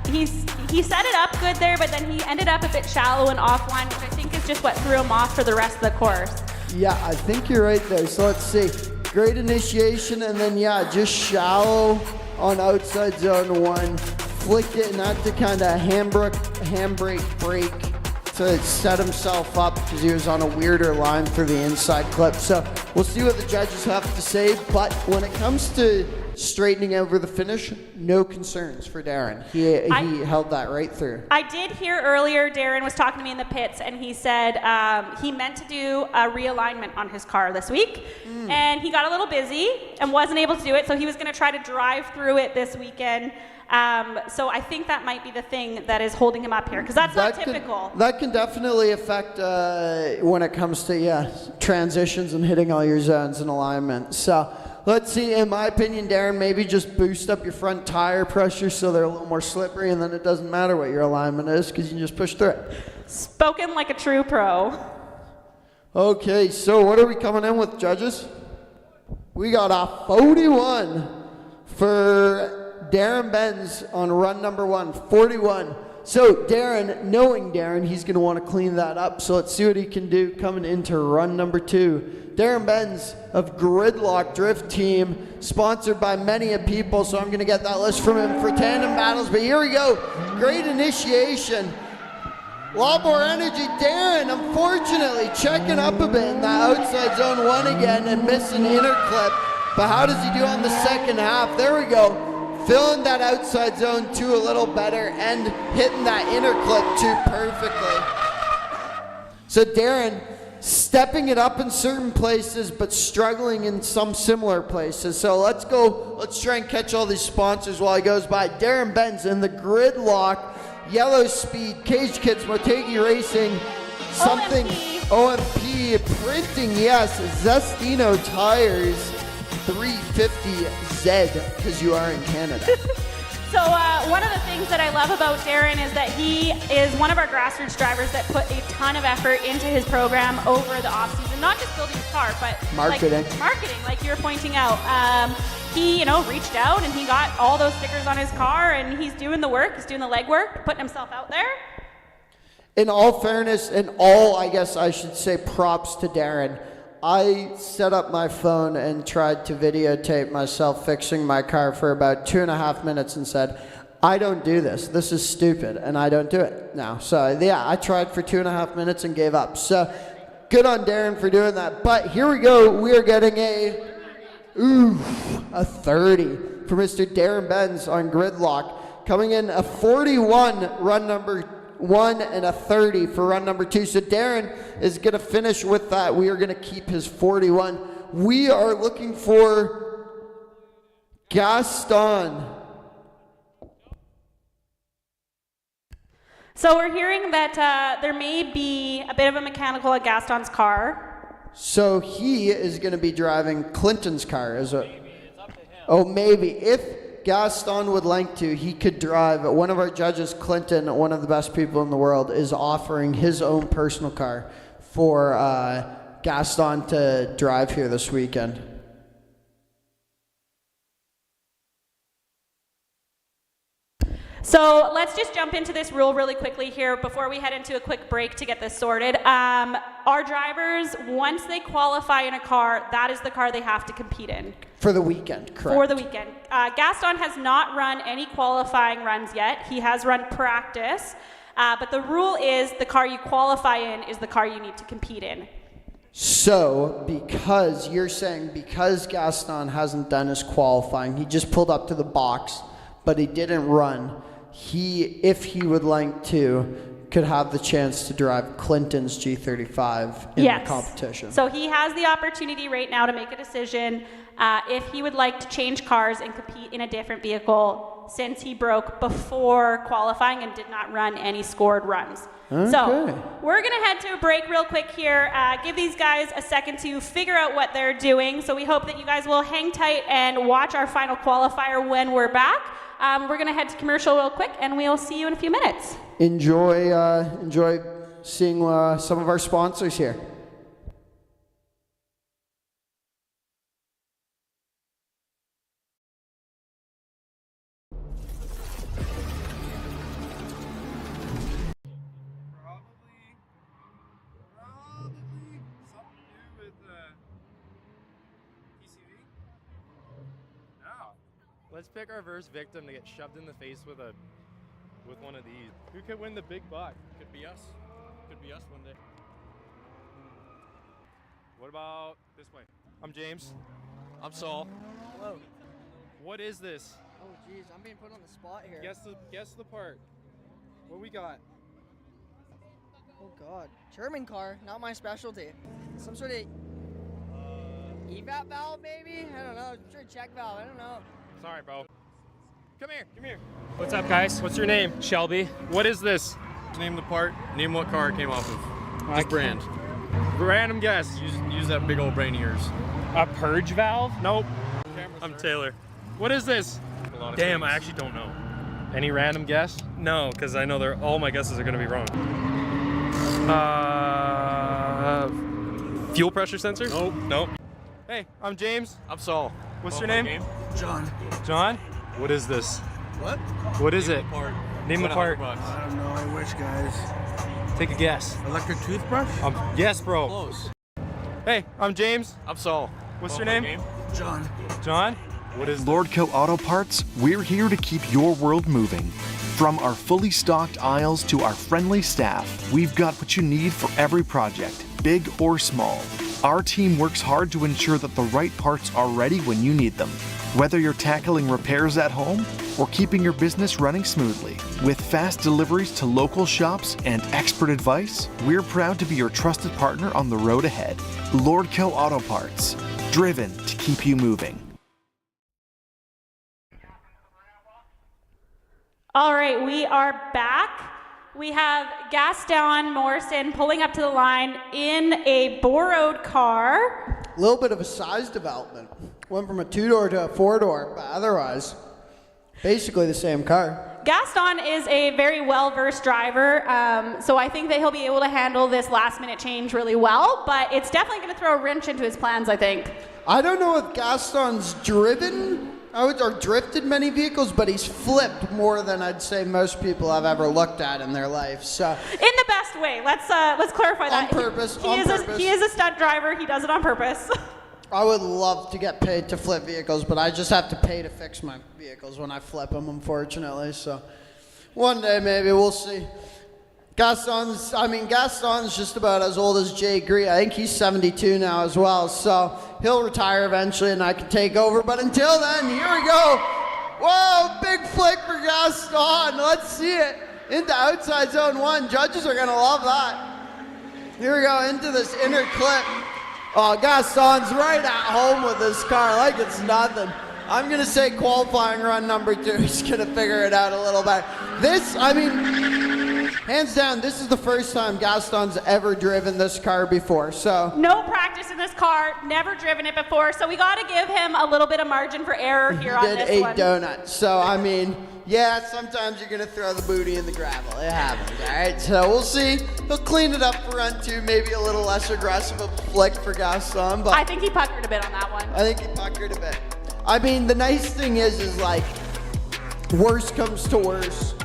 S8: he set it up good there, but then he ended up a bit shallow and offline, which I think is just what threw him off for the rest of the course.
S9: Yeah, I think you're right there. So let's see. Great initiation, and then just shallow on outside zone 1. Flicked it, and had to kind of handbrake brake to set himself up because he was on a weirder line through the inside clip. So we'll see what the judges have to say, but when it comes to straightening over the finish, no concerns for Darren. He held that right through.
S8: I did hear earlier Darren was talking to me in the pits, and he said he meant to do a realignment on his car this week, and he got a little busy and wasn't able to do it, so he was going to try to drive through it this weekend. So I think that might be the thing that is holding him up here, because that's not typical.
S9: That can definitely affect when it comes to transitions and hitting all your zones in alignment. So let's see, in my opinion, Darren, maybe just boost up your front tire pressure so they're a little more slippery, and then it doesn't matter what your alignment is because you can just push through it.
S8: Spoken like a true pro.
S9: Okay, so what are we coming in with, judges? We got a 41 for Darren Benz on run number 1, 41. So Darren, knowing Darren, he's going to want to clean that up. So let's see what he can do coming into run number 2. Darren Benz of Gridlock Drift Team, sponsored by many people. So I'm going to get that list from him for tandem battles. But here we go. Great initiation. A lot more energy. Darren, unfortunately, checking up a bit in that outside zone 1 again and missing inner clip. But how does he do on the second half? There we go. Filling that outside zone 2 a little better and hitting that inner clip 2 perfectly. So Darren stepping it up in certain places but struggling in some similar places. So let's go, let's try and catch all these sponsors while he goes by. Darren Benz in the Gridlock, Yellow Speed, Cage Kids, Motegi Racing, something, OMP, Printing, yes, Zestino Tires, 350Z, because you are in Canada.
S8: So one of the things that I love about Darren is that he is one of our grassroots drivers that put a ton of effort into his program over the off-season, not just building his car, but
S9: marketing,
S8: like you were pointing out. He, reached out and he got all those stickers on his car, and he's doing the work, he's doing the legwork, putting himself out there.
S9: In all fairness, and all, I guess I should say, props to Darren. I set up my phone and tried to videotape myself fixing my car for about 2.5 minutes and said, I don't do this. This is stupid, and I don't do it now. So, yeah, I tried for 2.5 minutes and gave up. So, good on Darren for doing that. But here we go. We are getting a 30 for Mr. Darren Benz on Gridlock. Coming in a 41 run number 1 and a 30 for run number 2. So Darren is going to finish with that. We are going to keep his 41. We are looking for Gaston.
S8: So we're hearing that there may be a bit of a mechanical at Gaston's car.
S9: So he is going to be driving Clinton's car. Oh, maybe. If Gaston would like to, he could drive. One of our judges, Clinton, one of the best people in the world, is offering his own personal car for Gaston to drive here this weekend.
S8: So let's just jump into this rule really quickly here before we head into a quick break to get this sorted. Our drivers, once they qualify in a car, that is the car they have to compete in.
S9: For the weekend, correct.
S8: For the weekend. Gaston has not run any qualifying runs yet. He has run practice, but the rule is the car you qualify in is the car you need to compete in.
S9: So, because you're saying because Gaston hasn't done his qualifying, he just pulled up to the box, but he didn't run, if he would like to, could have the chance to drive Clinton's G35 in the competition.
S8: So he has the opportunity right now to make a decision if he would like to change cars and compete in a different vehicle since he broke before qualifying and did not run any scored runs.
S9: Okay.
S8: So we're going to head to a break real quick here. Give these guys a second to figure out what they're doing. So we hope that you guys will hang tight and watch our final qualifier when we're back. We're going to head to commercial real quick, and we'll see you in a few minutes.
S9: Enjoy seeing some of our sponsors here.
S10: Let's pick our first victim to get shoved in the face with one of these. Who could win the big buck? Could be us. Could be us one day. What about this way? I'm James. I'm Saul.
S11: Hello.
S10: What is this?
S11: Oh geez, I'm being put on the spot here.
S10: Guess the part. What we got?
S11: Oh god. German car, not my specialty. Some sort of evap valve maybe? I don't know. Sure, check valve, I don't know.
S10: Sorry, bro. Come here. What's up, guys? What's your name? Shelby. What is this?
S13: Name the part. Name what car it came off of. Just brand.
S10: Random guess.
S13: Use that big old brain of yours.
S10: A purge valve? Nope. I'm Taylor. What is this? Damn, I actually don't know. Any random guess? No, because I know all my guesses are going to be wrong. Fuel pressure sensor? Nope. Hey, I'm James.
S13: I'm Saul.
S10: What's your name?
S14: John.
S10: John? What is this?
S14: What?
S10: What is it? Name the part.
S14: I don't know. I wish, guys.
S10: Take a guess.
S14: Electric toothbrush?
S10: Yes, bro.
S13: Close.
S10: Hey, I'm James.
S13: I'm Saul.
S10: What's your name?
S14: John.
S10: John? What is
S1: Lordco Auto Parts, we're here to keep your world moving. From our fully stocked aisles to our friendly staff, we've got what you need for every project, big or small. Our team works hard to ensure that the right parts are ready when you need them. Whether you're tackling repairs at home or keeping your business running smoothly. With fast deliveries to local shops and expert advice, we're proud to be your trusted partner on the road ahead. Lordco Auto Parts, driven to keep you moving.
S8: All right, we are back. We have Gaston Morrison pulling up to the line in a borrowed car.
S9: A little bit of a size development. Went from a 2-door to a 4-door, but otherwise, basically the same car.
S8: Gaston is a very well-versed driver, so I think that he'll be able to handle this last-minute change really well, but it's definitely going to throw a wrench into his plans, I think.
S9: I don't know if Gaston's driven or drifted many vehicles, but he's flipped more than I'd say most people have ever looked at in their life. So
S8: in the best way. Let's clarify that.
S9: On purpose.
S8: He is a stunt driver. He does it on purpose.
S9: I would love to get paid to flip vehicles, but I just have to pay to fix my vehicles when I flip them, unfortunately. So one day maybe, we'll see. Gaston's just about as old as Jay Gree. I think he's 72 now as well, so he'll retire eventually and I can take over. But until then, here we go. Whoa, big flick for Gaston. Let's see it. Into outside zone 1. Judges are going to love that. Here we go, into this inner clip. Oh, Gaston's right at home with this car like it's nothing. I'm going to say qualifying run number 2. He's going to figure it out a little bit. Hands down, this is the first time Gaston's ever driven this car before, so.
S8: No practice in this car, never driven it before, so we got to give him a little bit of margin for error here on this one.
S9: He did a donut, so yeah, sometimes you're going to throw the booty in the gravel. It happens, all right? So we'll see. He'll clean it up for run 2, maybe a little less aggressive of a flick for Gaston, but.
S8: I think he puckered a bit on that one.
S9: I think he puckered a bit. The nice thing is like, worst comes to worst.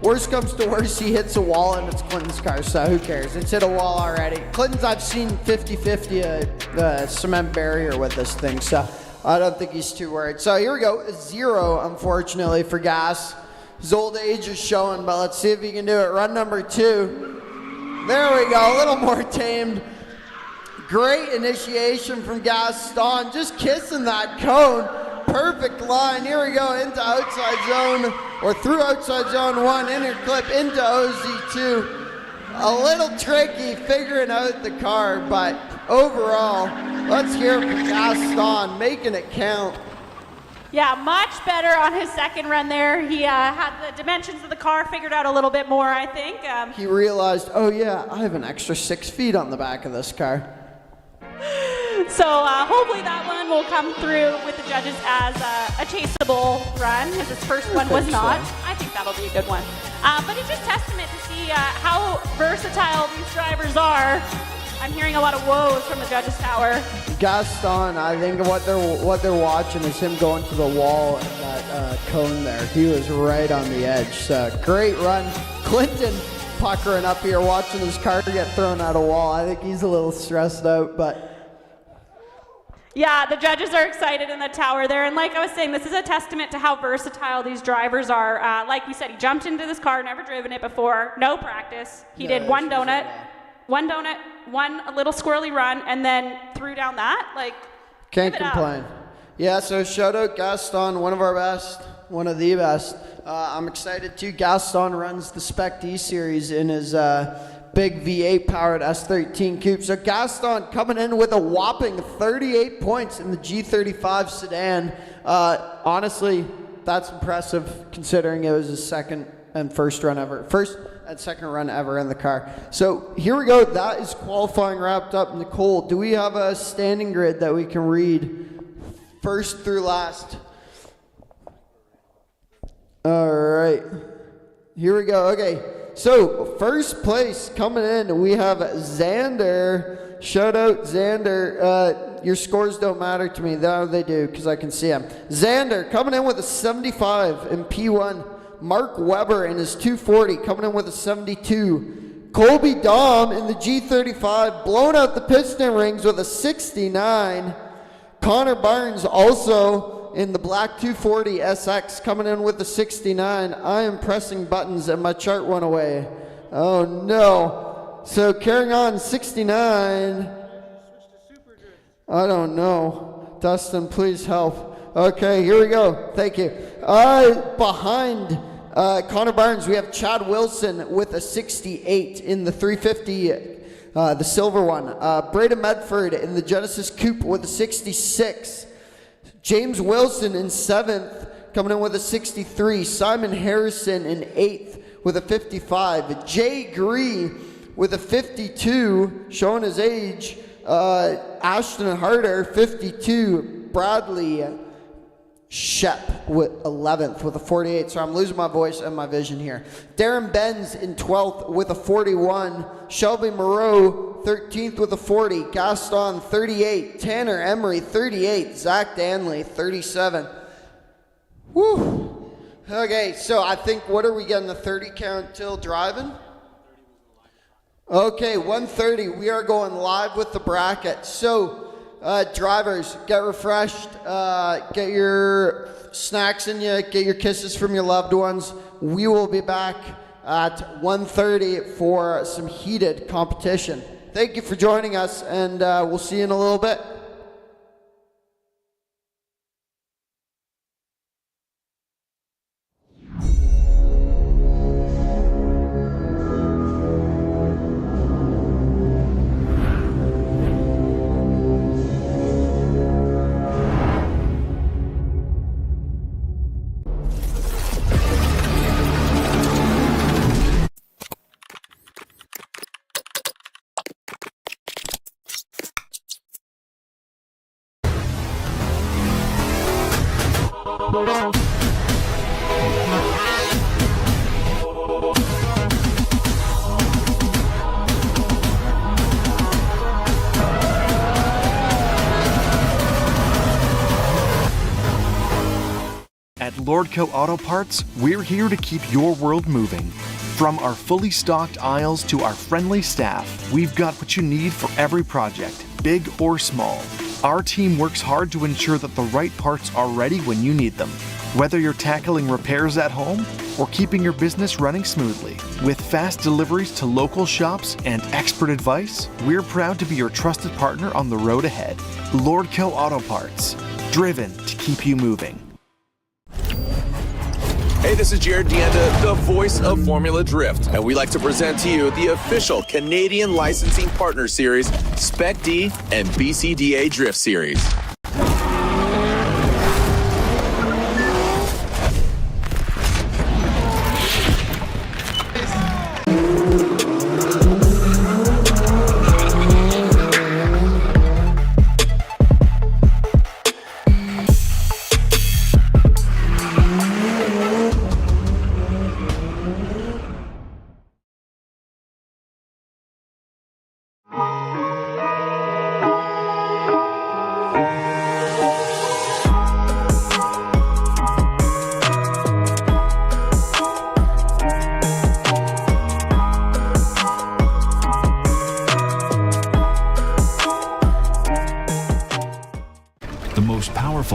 S9: Worst comes to worst, he hits a wall and it's Clinton's car, so who cares? It's hit a wall already. Clinton's, I've seen 50-50 a cement barrier with this thing, so I don't think he's too worried. So here we go, 0, unfortunately, for Gas. His old age is showing, but let's see if he can do it. Run number 2. There we go, a little more tamed. Great initiation from Gaston, just kissing that cone. Perfect line. Here we go into outside zone, or through outside zone 1, inner clip into OZ2. A little tricky figuring out the car, but overall, let's hear from Gaston making it count.
S8: Yeah, much better on his second run there. He had the dimensions of the car figured out a little bit more, I think.
S9: He realized, oh yeah, I have an extra 6 feet on the back of this car.
S8: So hopefully that one will come through with the judges as a chaseable run, because his first one was not. I think that'll be a good one. But it's just testament to see how versatile these drivers are. I'm hearing a lot of woes from the judges' tower.
S9: Gaston, I think what they're watching is him going to the wall and that cone there. He was right on the edge. So great run. Clinton puckering up here watching his car get thrown at a wall. I think he's a little stressed out, but.
S8: Yeah, the judges are excited in the tower there, and like I was saying, this is a testament to how versatile these drivers are. Like we said, he jumped into this car, never driven it before, no practice. He did one donut, one a little squirrely run, and then threw down that.
S9: Can't complain. Yeah, so shout out Gaston, one of our best, one of the best. I'm excited too. Gaston runs the Spec D series in his big V8 powered S13 coupe. So Gaston coming in with a whopping 38 points in the G35 sedan. Honestly, that's impressive considering it was his second and second run ever in the car. So here we go. That is qualifying wrapped up. Nicole, do we have a standing grid that we can read first through last. All right. Here we go. Okay. So, first place coming in, we have Xander. Shout out, Xander. Your scores don't matter to me. Now they do, because I can see them. Xander coming in with a 75 in P1. Mark Weber in his 240 coming in with a 72. Colby Dom in the G35 blowing out the piston rings with a 69. Connor Barnes also in the black 240 SX coming in with a 69. I am pressing buttons and my chart went away. Oh no. So carrying on, 69. I don't know. Dustin, please help. Okay, here we go. Thank you. Behind Connor Barnes, we have Chad Wilson with a 68 in the 350, the silver one. Braden Medford in the Genesis Coupe with a 66. James Wilson in 7th, coming in with a 63. Simon Harrison in 8th with a 55. Jay Gree with a 52, showing his age. Ashton Harder, 52. Bradley Shep with 11th with a 48. So I'm losing my voice and my vision here. Darren Benz in 12th with a 41. Shelby Moreau, 13th with a 40. Gaston, 38. Tanner Emery, 38. Zach Danley, 37. Woo. Okay, so I think, what are we getting, the 30 count till driving? Okay, 1:30. We are going live with the bracket. So, drivers, get refreshed, get your snacks in you, get your kisses from your loved ones. We will be back at 1:30 for some heated competition. Thank you for joining us, and we'll see you in a little bit.
S1: At Lordco Auto Parts, we're here to keep your world moving. From our fully stocked aisles to our friendly staff, we've got what you need for every project, big or small. Our team works hard to ensure that the right parts are ready when you need them. Whether you're tackling repairs at home or keeping your business running smoothly. With fast deliveries to local shops and expert advice, we're proud to be your trusted partner on the road ahead. Lordco Auto Parts, driven to keep you moving.
S2: Hey, this is Jared Deanda, the voice of Formula Drift, and we'd like to present to you the official Canadian Licensing Partner Series, Spec D and BCDA Drift Series.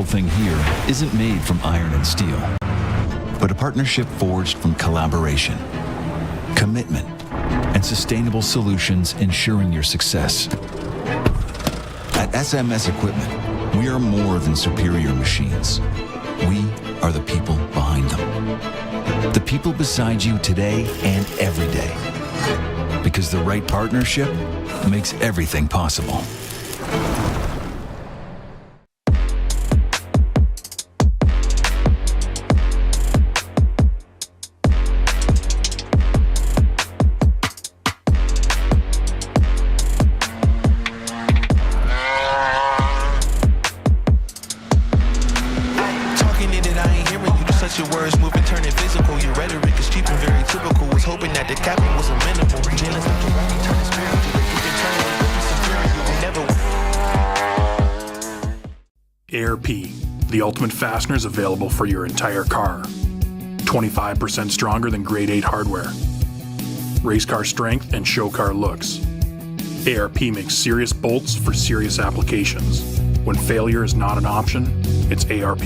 S3: Thing here isn't made from iron and steel, but a partnership forged from collaboration, commitment, and sustainable solutions ensuring your success. At SMS Equipment, we are more than superior machines. We are the people behind them. The people beside you today and every day. Because the right partnership makes everything possible.
S4: set your words moving, turning physical. Your rhetoric is cheap and very typical. Was hoping that the capping was amenable. Jailers have to run, turning spiritual. Moving, turning, looking superior. We never
S5: ARP, the ultimate fasteners available for your entire car. 25% stronger than grade 8 hardware. Race car strength and show car looks. ARP makes serious bolts for serious applications. When failure is not an option, it's ARP.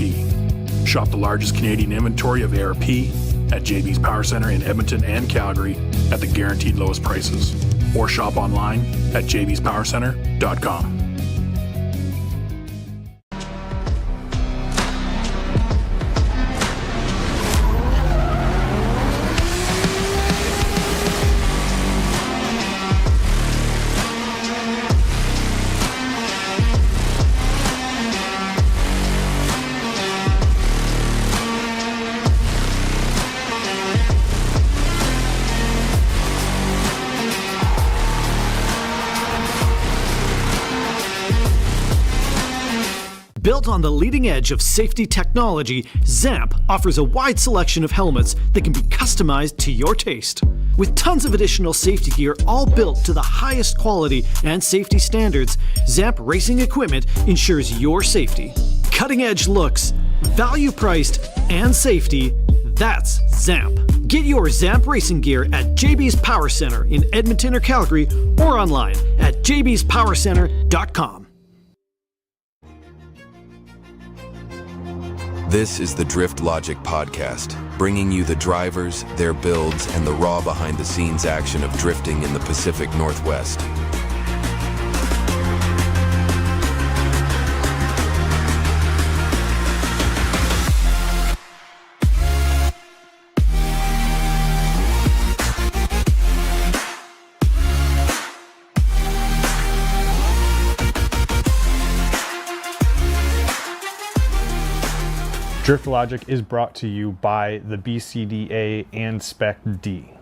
S5: Shop the largest Canadian inventory of ARP at JB's Power Center in Edmonton and Calgary at the guaranteed lowest prices. Or shop online at jbspowercenter.com.
S6: Built on the leading edge of safety technology, ZAMP offers a wide selection of helmets that can be customized to your taste. With tons of additional safety gear all built to the highest quality and safety standards, ZAMP racing equipment ensures your safety. Cutting edge looks, value priced, and safety, that's ZAMP. Get your ZAMP racing gear at JB's Power Center in Edmonton or Calgary or online at jbspowercenter.com.
S15: This is the Drift Logic Podcast, bringing you the drivers, their builds, and the raw behind-the-scenes action of drifting in the Pacific Northwest.
S7: Drift Logic is brought to you by the BCDA and Spec D.